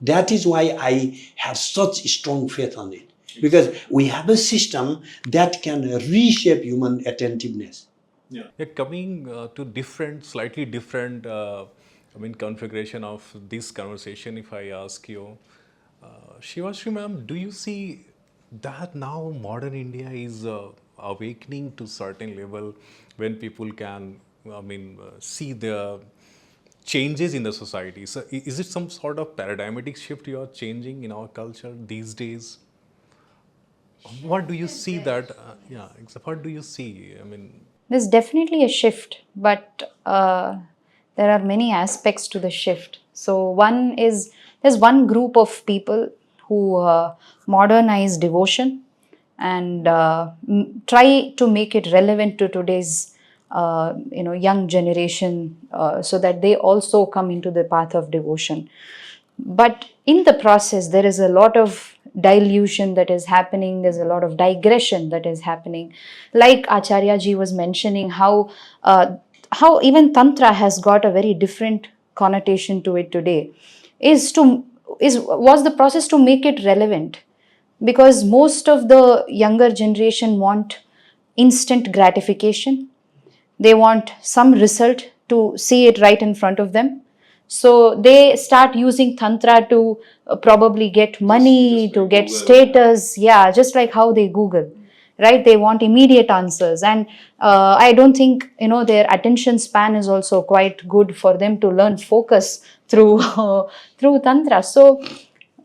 That is why I have such strong faith on it. Because we have a system that can reshape human attentiveness. Yeah. Coming to slightly different, configuration of this conversation, if I ask you, Sivasri ma'am, do you see that now modern India is awakening to certain level when people can, see the changes in the society? So is it some sort of paradigmatic shift you are changing in our culture these days? What do you see that, what do you see? There's definitely a shift, but there are many aspects to the shift. So there's one group of people who modernize devotion and try to make it relevant to today's young generation, so that they also come into the path of devotion. But in the process, there is a lot of dilution that is happening. There's a lot of digression that is happening. Like Ācārya ji was mentioning, how even Tantra has got a very different connotation to it today. Was the process to make it relevant, because most of the younger generation want instant gratification. They want some result to see it right in front of them. So they start using Tantra to probably get money, to get status. Yeah, just like how they Google, right? They want immediate answers. And I don't think, their attention span is also quite good for them to learn focus through, through Tantra. So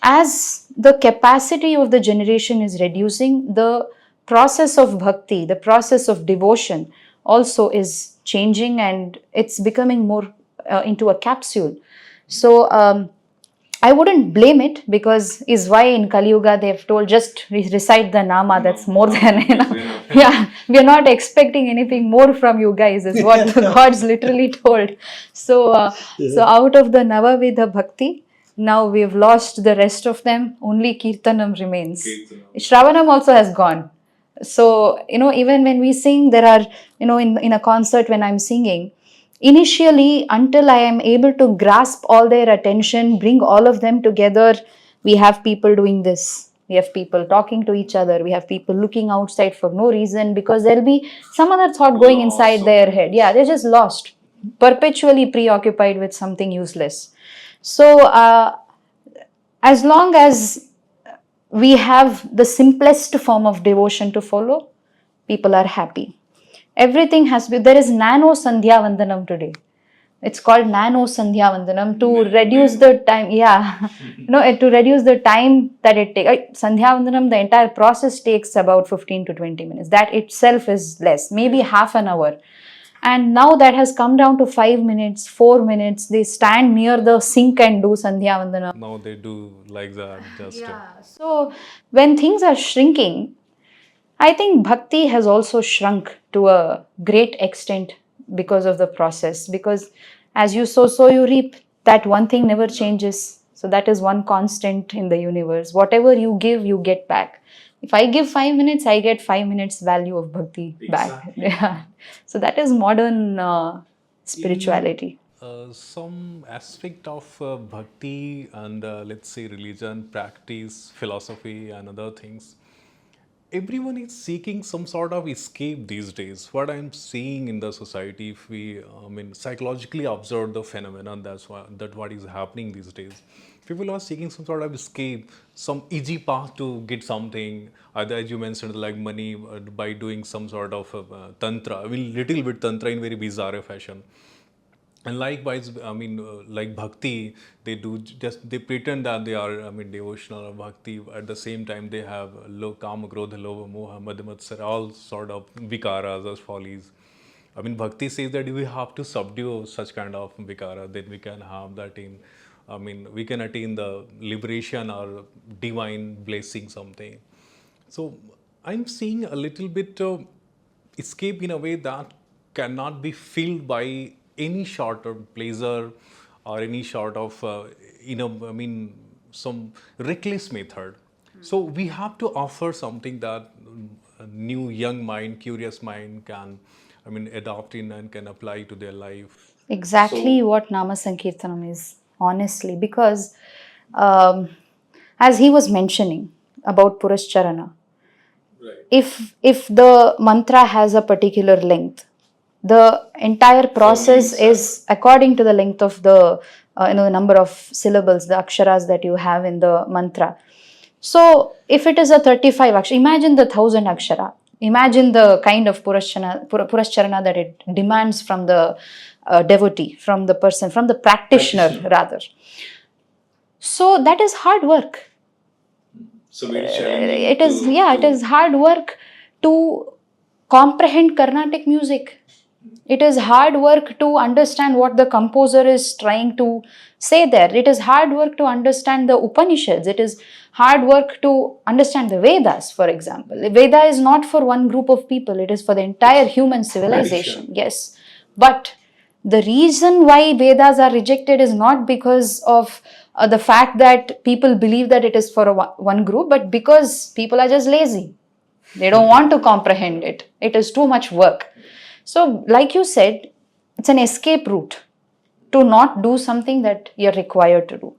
as the capacity of the generation is reducing, the process of bhakti, the process of devotion also is changing, and it's becoming more into a capsule. So I wouldn't blame it, because is why in Kali Yuga they've told just recite the Nama, that's more than enough. Yeah, we are not expecting anything more from you guys, is what the gods literally told. So, so out of the Navavidha Bhakti, now we've lost the rest of them, only Kirtanam remains. Shravanam also has gone. So, even when we sing, there are, in a concert when I'm singing, initially, until I am able to grasp all their attention, bring all of them together, we have people doing this. We have people talking to each other. We have people looking outside for no reason, because there'll be some other thought going inside their head. Yeah, they're just lost, perpetually preoccupied with something useless. So, as long as we have the simplest form of devotion to follow, people are happy. Everything has been, there is nano sandhya vandanam today. It's called nano sandhya vandanam to reduce the time. Yeah, to reduce the time that it takes. Sandhya vandanam, the entire process takes about 15 to 20 minutes. That itself is less, maybe half an hour. And now that has come down to 5 minutes, 4 minutes. They stand near the sink and do sandhya vandanam. Now they do like that. Just So when things are shrinking, I think bhakti has also shrunk to a great extent because of the process. Because as you sow, so you reap. That one thing never changes. So that is one constant in the universe. Whatever you give, you get back. If I give 5 minutes, I get 5 minutes value of bhakti back. Yeah. So that is modern spirituality. Some aspect of bhakti and let's say religion, practice, philosophy, and other things. Everyone is seeking some sort of escape these days. What I'm seeing in the society, if we, psychologically observe the phenomenon, that what is happening these days. People are seeking some sort of escape, some easy path to get something. Either, as you mentioned, like money by doing some sort of tantra. Little bit tantra in very bizarre fashion. And likewise, like bhakti, they pretend that they are, devotional or bhakti. At the same time, they have kama, krodha, lobha, moha, mad, matsara, all sort of vikaras as follies. Bhakti says that we have to subdue such kind of vikara, then we can have that we can attain the liberation or divine blessing, something. So I'm seeing a little bit of escape in a way that cannot be filled by any sort of pleasure or any sort of, some reckless method. So we have to offer something that a new young mind, curious mind can, adopt in and can apply to their life. Exactly what Nama Sankirtanam is, honestly, because as he was mentioning about Purascharana, if the mantra has a particular length, the entire process is according to the length of the number of syllables, the aksharas that you have in the mantra. So if it is a 35 akshara, imagine the 1000 akshara. Imagine the kind of Purascharana that it demands from the devotee, from the person, from the practitioner rather. So that is hard work. So very challenging. It is hard work to comprehend Carnatic music. It is hard work to understand what the composer is trying to say there. It is hard work to understand the Upanishads. It is hard work to understand the Vedas, for example. The Veda is not for one group of people, it is for the entire human civilization. Yes. But the reason why Vedas are rejected is not because of the fact that people believe that it is for one group, but because people are just lazy. They don't want to comprehend it. It is too much work. So, like you said, it's an escape route to not do something that you're required to do.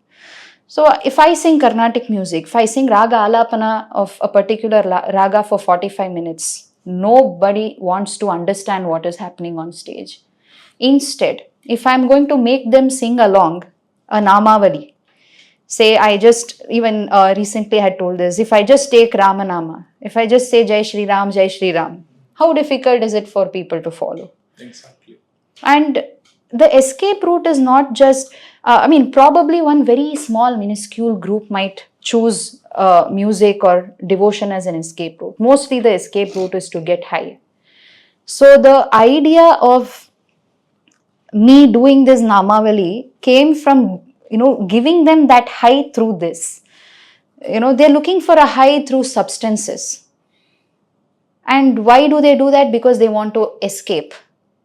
So, if I sing Carnatic music, if I sing Raga Alapana of a particular Raga for 45 minutes, nobody wants to understand what is happening on stage. Instead, if I'm going to make them sing along a Namavali, say I just even recently had told this, if I just take Ramanama, if I just say Jai Shri Ram, how difficult is it for people to follow? Exactly. And the escape route is not just, probably one very small minuscule group might choose music or devotion as an escape route. Mostly the escape route is to get high. So the idea of me doing this Namavali came from, giving them that high through this. They're looking for a high through substances. And why do they do that? Because they want to escape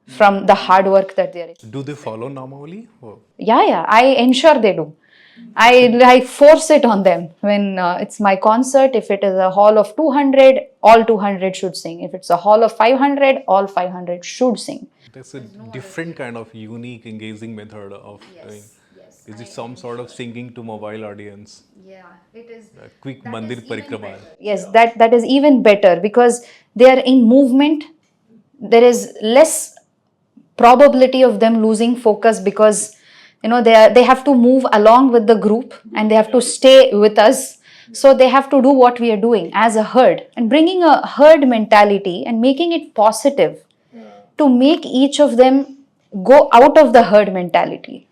from the hard work that they're expecting. Do they follow Namavali? Yeah, I ensure they do. I force it on them when it's my concert. If it is a hall of 200, all 200 should sing. If it's a hall of 500, all 500 should sing. That's a different kind of unique engaging method of doing. Is it some sort of singing to mobile audience? Yeah, it is. A quick mandir parikrama. Yes, that is even better because they are in movement. There is less probability of them losing focus because they have to move along with the group and they have to stay with us. So they have to do what we are doing as a herd and bringing a herd mentality and making it positive to make each of them go out of the herd mentality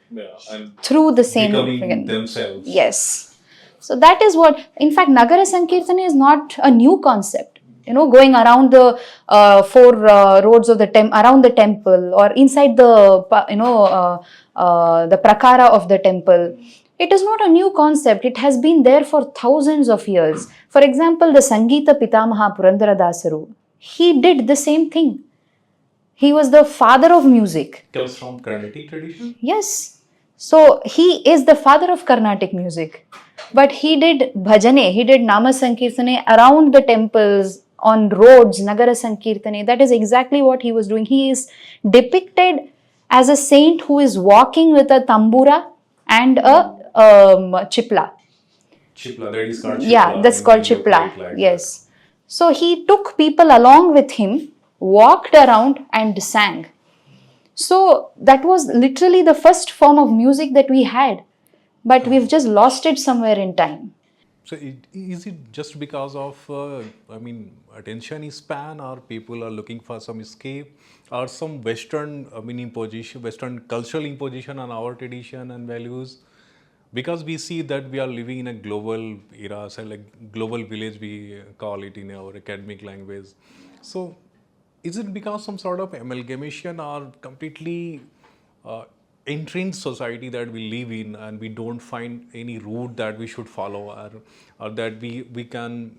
through the same becoming themselves. Yes. So that is what, in fact, Nagara Sankirtana is not a new concept. Going around the four roads of around the temple or inside the prakara of the temple. It is not a new concept. It has been there for thousands of years. For example, the Sangeeta Pitamaha Purandara Dasaru, he did the same thing. He was the father of music. Comes from Carnatic tradition? Yes. So he is the father of Carnatic music. But he did bhajane, he did Nama Sankirtane around the temples, on roads, Nagara Sankirtane. That is exactly what he was doing. He is depicted as a saint who is walking with a tambura and a chipla. Chipla, that is called chipla. Yeah, that's called chipla. Like yes. So he took people along with him, walked around and sang. So that was literally the first form of music that we had. But we've just lost it somewhere in time. So is it just because of, attention span, or people are looking for some escape, or some Western, imposition, Western cultural imposition on our tradition and values? Because we see that we are living in a global era, so like global village we call it in our academic language. So is it because some sort of amalgamation or completely entrenched society that we live in and we don't find any route that we should follow, or that we can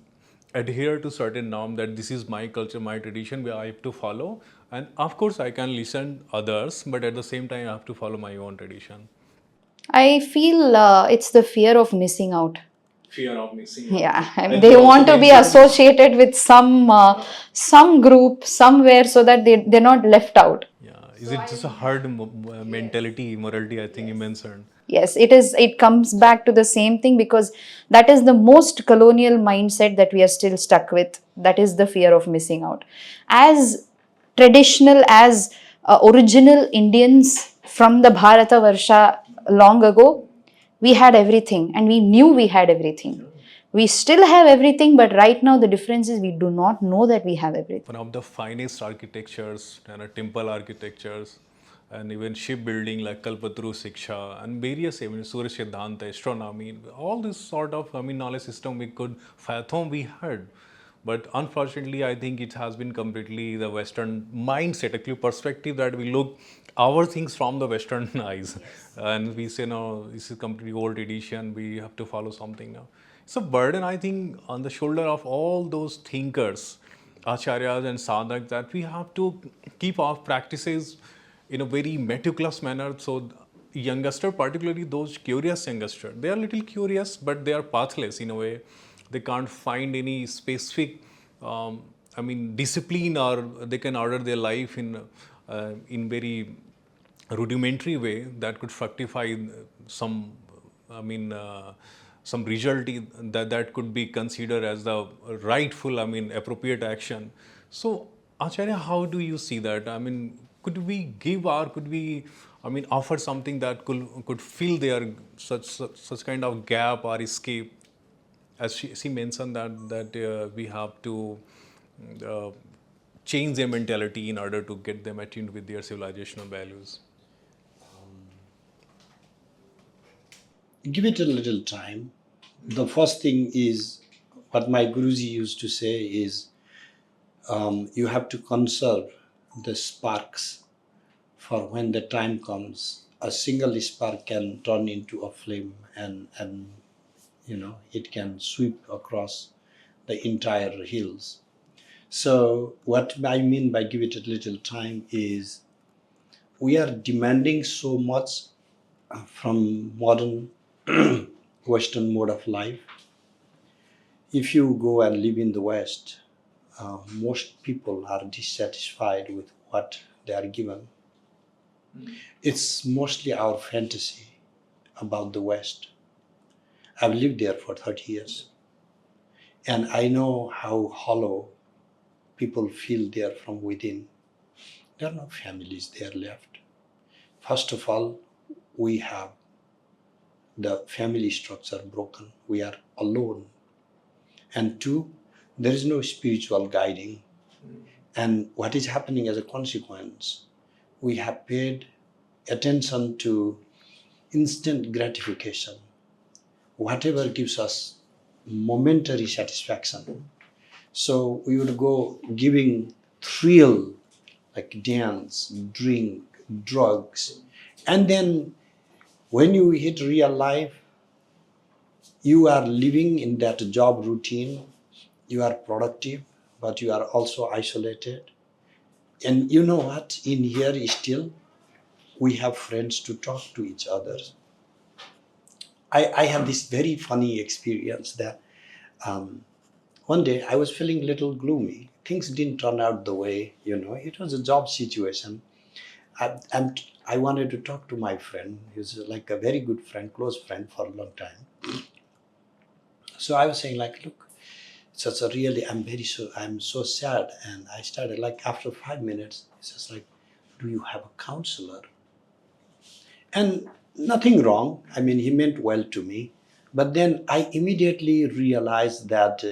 adhere to certain norm that this is my culture, my tradition, where I have to follow, and of course I can listen others, but at the same time I have to follow my own tradition? I feel it's the fear of missing out. Fear of missing out. Yeah, I mean, they want to be associated with some group somewhere so that they're not left out. Is it just a hard mentality, morality, I think you mentioned? Yes, it is. It comes back to the same thing because that is the most colonial mindset that we are still stuck with. That is the fear of missing out. As traditional, as original Indians from the Bharata Varsha long ago, we had everything and we knew we had everything. We still have everything, but right now the difference is we do not know that we have everything. One of the finest architectures and temple architectures and even shipbuilding like Kalpataru Siksha and various Surya Siddhanta, astronomy, all this sort of knowledge system we could fathom we had. But unfortunately, I think it has been completely the Western mindset, actually perspective, that we look our things from the Western eyes, and we say, no, this is completely old edition. We have to follow something now. It's a burden, I think, on the shoulder of all those thinkers, acharyas and sadhaks, that we have to keep our practices in a very meticulous manner. So youngster, particularly those curious youngster, they are little curious, but they are pathless in a way. They can't find any specific, discipline, or they can order their life in very rudimentary way that could fructify some, some result that could be considered as the rightful, appropriate action. So, Acharya, how do you see that? Could we give, or could we, offer something that could fill their such kind of gap or escape? As she mentioned that we have to uh, change their mentality in order to get them attuned with their civilizational values. Give it a little time. The first thing is what my Guruji used to say is you have to conserve the sparks for when the time comes. A single spark can turn into a flame, and it can sweep across the entire hills. So what I mean by give it a little time is we are demanding so much from modern Western mode of life. If you go and live in the West, most people are dissatisfied with what they are given. It's mostly our fantasy about the West. I've lived there for 30 years, and I know how hollow people feel there from within. There are no families there left. First of all, we have the family structure broken. We are alone. And two, there is no spiritual guiding. And what is happening as a consequence, we have paid attention to instant gratification. Whatever gives us momentary satisfaction. So we would go giving thrill, like dance, drink, drugs. And then when you hit real life, you are living in that job routine. You are productive, but you are also isolated. And you know what? In here still, we have friends to talk to each other. I have this very funny experience that one day I was feeling a little gloomy. Things didn't turn out the way, it was a job situation. I wanted to talk to my friend. He was like a very good friend, close friend for a long time. So I was saying, like, look, I'm so sad. And I started, like, after 5 minutes, it's just like, do you have a counselor? And nothing wrong. He meant well to me. But then I immediately realized that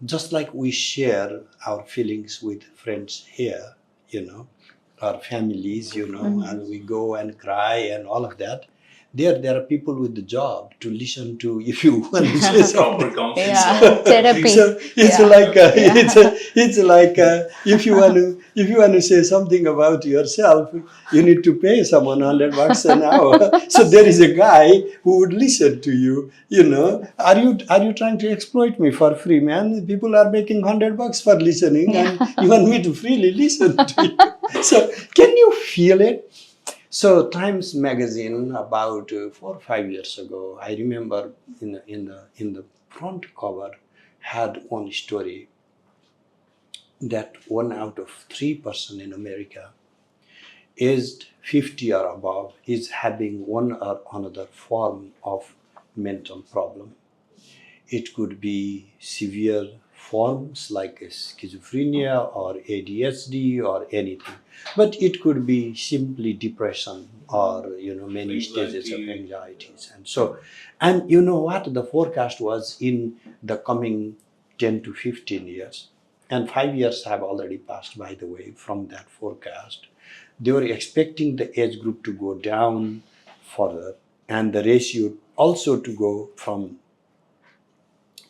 just like we share our feelings with friends here, our families, and we go and cry and all of that. There are people with the job to listen to if you want to say something. Yeah, therapy. So it's it's like if you want to say something about yourself, you need to pay someone $100 an hour. So there is a guy who would listen to you. Are you trying to exploit me for free, man? People are making $100 for listening, and you want me to freely listen to you. So can you feel it? So Times magazine about 4 or 5 years ago, I remember in the front cover had one story that 1 out of 3 person in America aged 50 or above is having one or another form of mental problem. It could be severe forms like schizophrenia or ADHD or anything, but it could be simply depression or many stages of anxieties. And you know what the forecast was in the coming 10 to 15 years, and 5 years have already passed, by the way, from that forecast. They were expecting the age group to go down further, and the ratio also to go from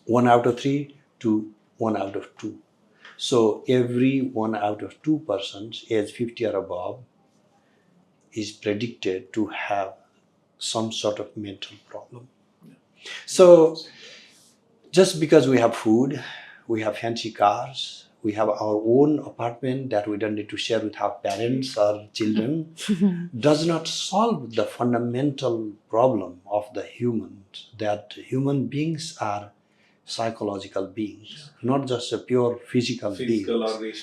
1 out of 3 to 1 out of 2. So every 1 out of 2 persons age 50 or above is predicted to have some sort of mental problem. So just because we have food, we have fancy cars, we have our own apartment that we don't need to share with our parents or children, does not solve the fundamental problem of the humans, that human beings are psychological beings, not just a pure physical beings,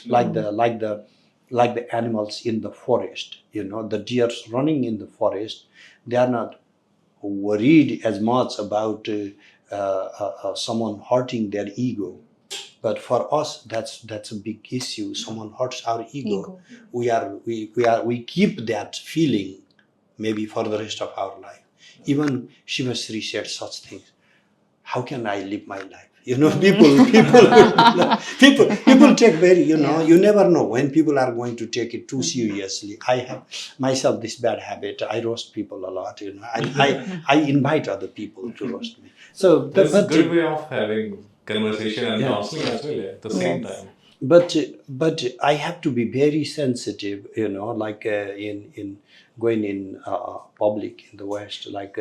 like the animals in the forest. The deers running in the forest, they are not worried as much about someone hurting their ego. But for us, that's a big issue. Someone hurts our ego. We keep that feeling maybe for the rest of our life. Even Sivasri said such things. How can I live my life? People take very, you never know when people are going to take it too seriously. I have myself this bad habit. I roast people a lot, I invite other people to roast me. So that's a good way of having conversation and counseling as well at the same time. But I have to be very sensitive, like in going in public in the West, like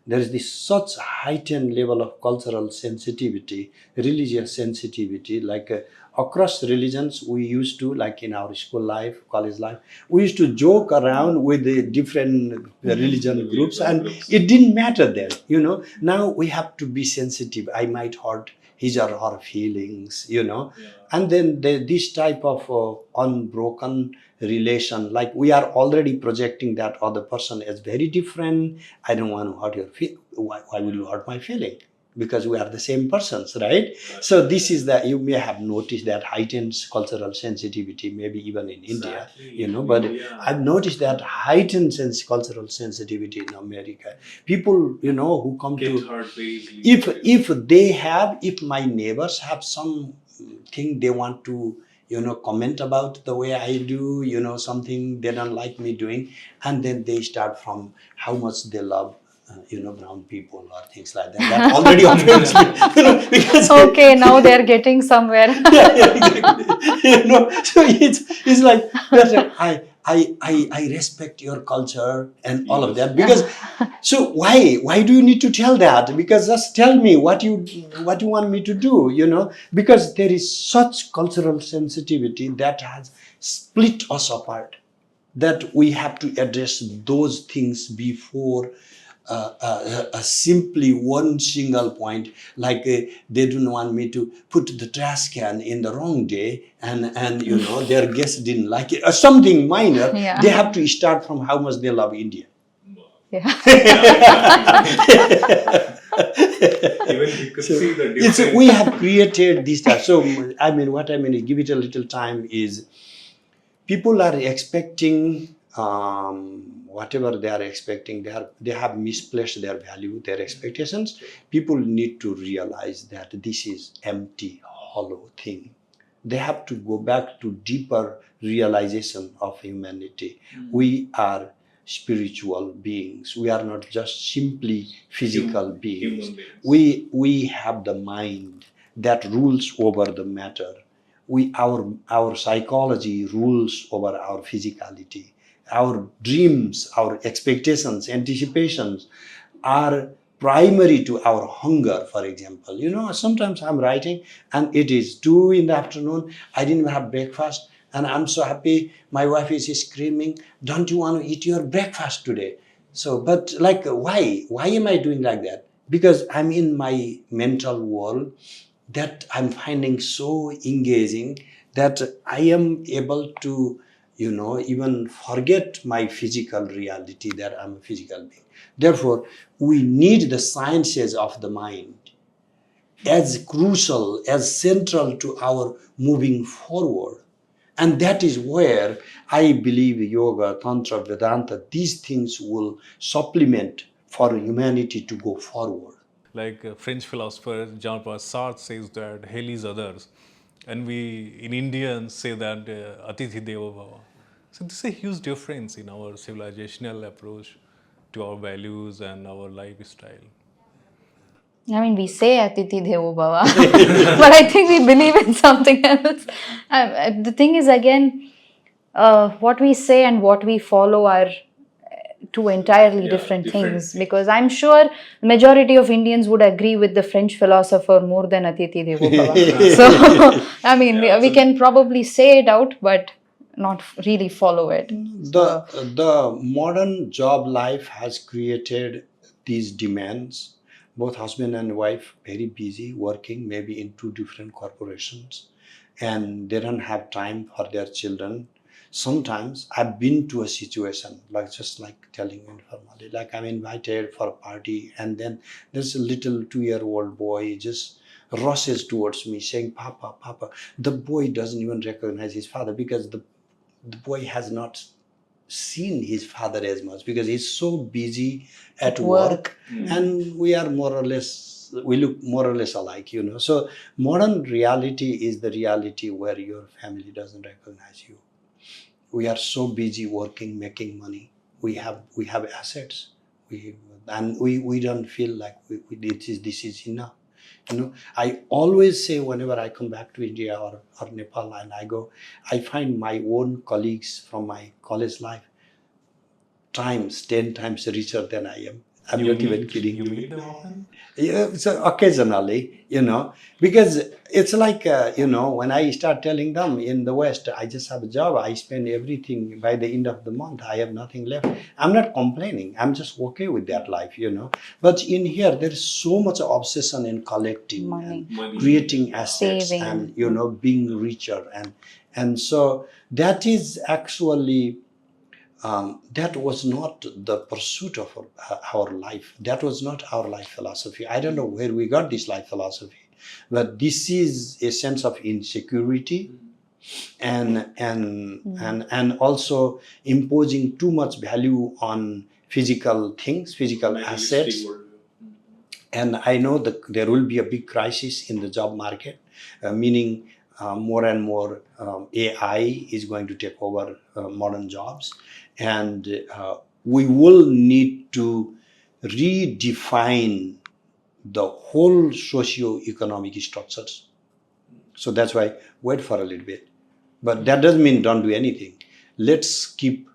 there is this such heightened level of cultural sensitivity, religious sensitivity, like across religions. We used to, like in our school life, college life, we used to joke around with the different religion groups, and it didn't matter then. Now we have to be sensitive. I might hurt his or her feelings, and then this type of unbroken relation, like we are already projecting that other person as very different. I don't want to hurt your why will you hurt my feeling? Because we are the same persons, right? So this is that you may have noticed that heightened cultural sensitivity, maybe even in India, but I've noticed that heightened cultural sensitivity in America. People, who come to, if my neighbors have something they want to, comment about the way I do, something they don't like me doing, and then they start from how much they love brown people or things like that. That already offends me. Because okay, now they're getting somewhere. exactly. So it's like that. I respect your culture and all of that, because so why do you need to tell that? Because just tell me what you want me to do, because there is such cultural sensitivity that has split us apart, that we have to address those things before simply one single point, like they don't want me to put the trash can in the wrong day, and their guests didn't like it, or something minor. They have to start from how much they love India. Even you could see the difference. We have created this type. So what I mean is, give it a little time, is people are expecting whatever they are expecting. They have misplaced their value, their expectations. People need to realize that this is empty, hollow thing. They have to go back to deeper realization of humanity. We are spiritual beings. We are not just simply physical beings. We have the mind that rules over the matter. Our psychology rules over our physicality. Our dreams, our expectations, anticipations are primary to our hunger. For example, sometimes I'm writing and it is 2 in the afternoon. I didn't even have breakfast, and I'm so happy. My wife is screaming, "Don't you want to eat your breakfast today?" So, but like, why am I doing like that? Because I'm in my mental world that I'm finding so engaging that I am able to, even forget my physical reality, that I'm a physical being. Therefore, we need the sciences of the mind as crucial, as central to our moving forward. And that is where I believe yoga, tantra, Vedanta, these things will supplement for humanity to go forward. Like French philosopher Jean-Paul Sartre says that hell is others, and we in Indians say that Atithi Deva Bhava. So this is a huge difference in our civilizational approach to our values and our lifestyle. I mean, we say Atiti Devo Bhava, but I think we believe in something else. The thing is, again, what we say and what we follow are two entirely different things, because I'm sure majority of Indians would agree with the French philosopher more than Atiti Devo Bhava. So, I mean, we can probably say it out, but not really follow it. The modern job life has created these demands. Both husband and wife very busy working, maybe in two different corporations, and they don't have time for their children. Sometimes I've been to a situation like, just like telling you informally, like I'm invited for a party, and then there's a little 2-year-old boy just rushes towards me saying, "Papa, Papa." The boy doesn't even recognize his father, because the boy has not seen his father as much, because he's so busy at work. And we look more or less alike, so modern reality is the reality where your family doesn't recognize you. We are so busy working, making money. We have assets, we don't feel like this is enough. I always say, whenever I come back to India or Nepal and I find my own colleagues from my college life 10 times richer than I am. I'm not even kidding. You meet them often? Yeah, so occasionally, because it's like, when I start telling them in the West, I just have a job, I spend everything by the end of the month, I have nothing left. I'm not complaining. I'm just okay with that life, But in here, there is so much obsession in collecting Money. and creating assets, Saving. and, being richer. And so that is actually, that was not the pursuit of our life. That was not our life philosophy. I don't know where we got this life philosophy, but this is a sense of insecurity and also imposing too much value on physical things, physical assets. And I know that there will be a big crisis in the job market, meaning more and more AI is going to take over modern jobs. And we will need to redefine the whole socio-economic structures. So that's why wait for a little bit. But that doesn't mean don't do anything. Let's keep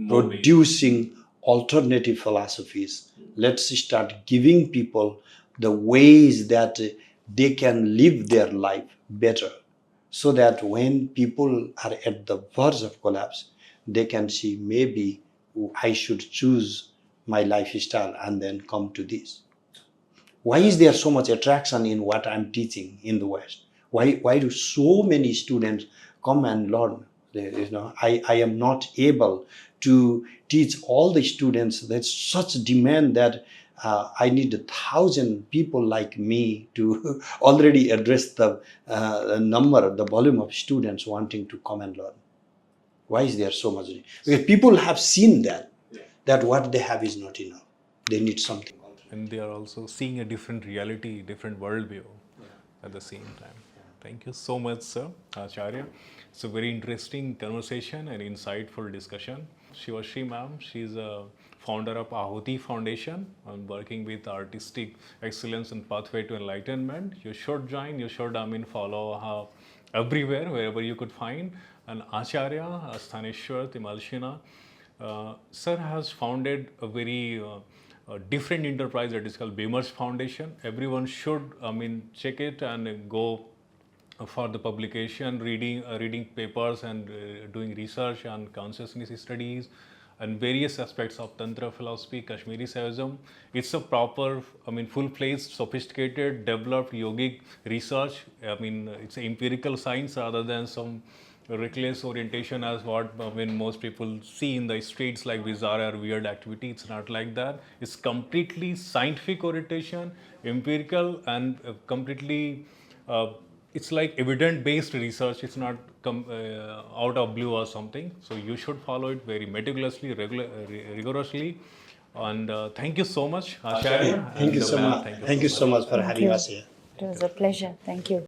producing alternative philosophies. Let's start giving people the ways that they can live their life better, so that when people are at the verge of collapse, they can see, maybe I should choose my lifestyle and then come to this. Why is there so much attraction in what I'm teaching in the West? Why do so many students come and learn? I am not able to teach all the students. There's such demand that I need 1,000 people like me to already address the volume of students wanting to come and learn. Why is there so much? Because people have seen that what they have is not enough. They need something. And they are also seeing a different reality, different worldview at the same time. Thank you so much, sir, Ācārya. It's a very interesting conversation and insightful discussion. Sivasri ma'am, she's a founder of Ahuti Foundation and working with artistic excellence and pathway to enlightenment. You should join, you should follow her everywhere, wherever you could find. And Ācārya, Asthaneshwar, Timalsina, sir has founded a very different enterprise that is called Bemers Foundation. Everyone should check it and go for the publication, reading papers and doing research and consciousness studies and various aspects of Tantra philosophy, Kashmir Shaivism. It's a proper, full-fledged, sophisticated, developed yogic research. It's an empirical science rather than some reckless orientation as what most people see in the streets, like bizarre or weird activity. It's not like that. It's completely scientific orientation, empirical, and completely it's like evidence-based research. It's not out of blue or something. So you should follow it very meticulously, rigorously. And thank you so much, Ācārya. Thank you so much. Thank you so much for having us here. It was a pleasure. Thank you.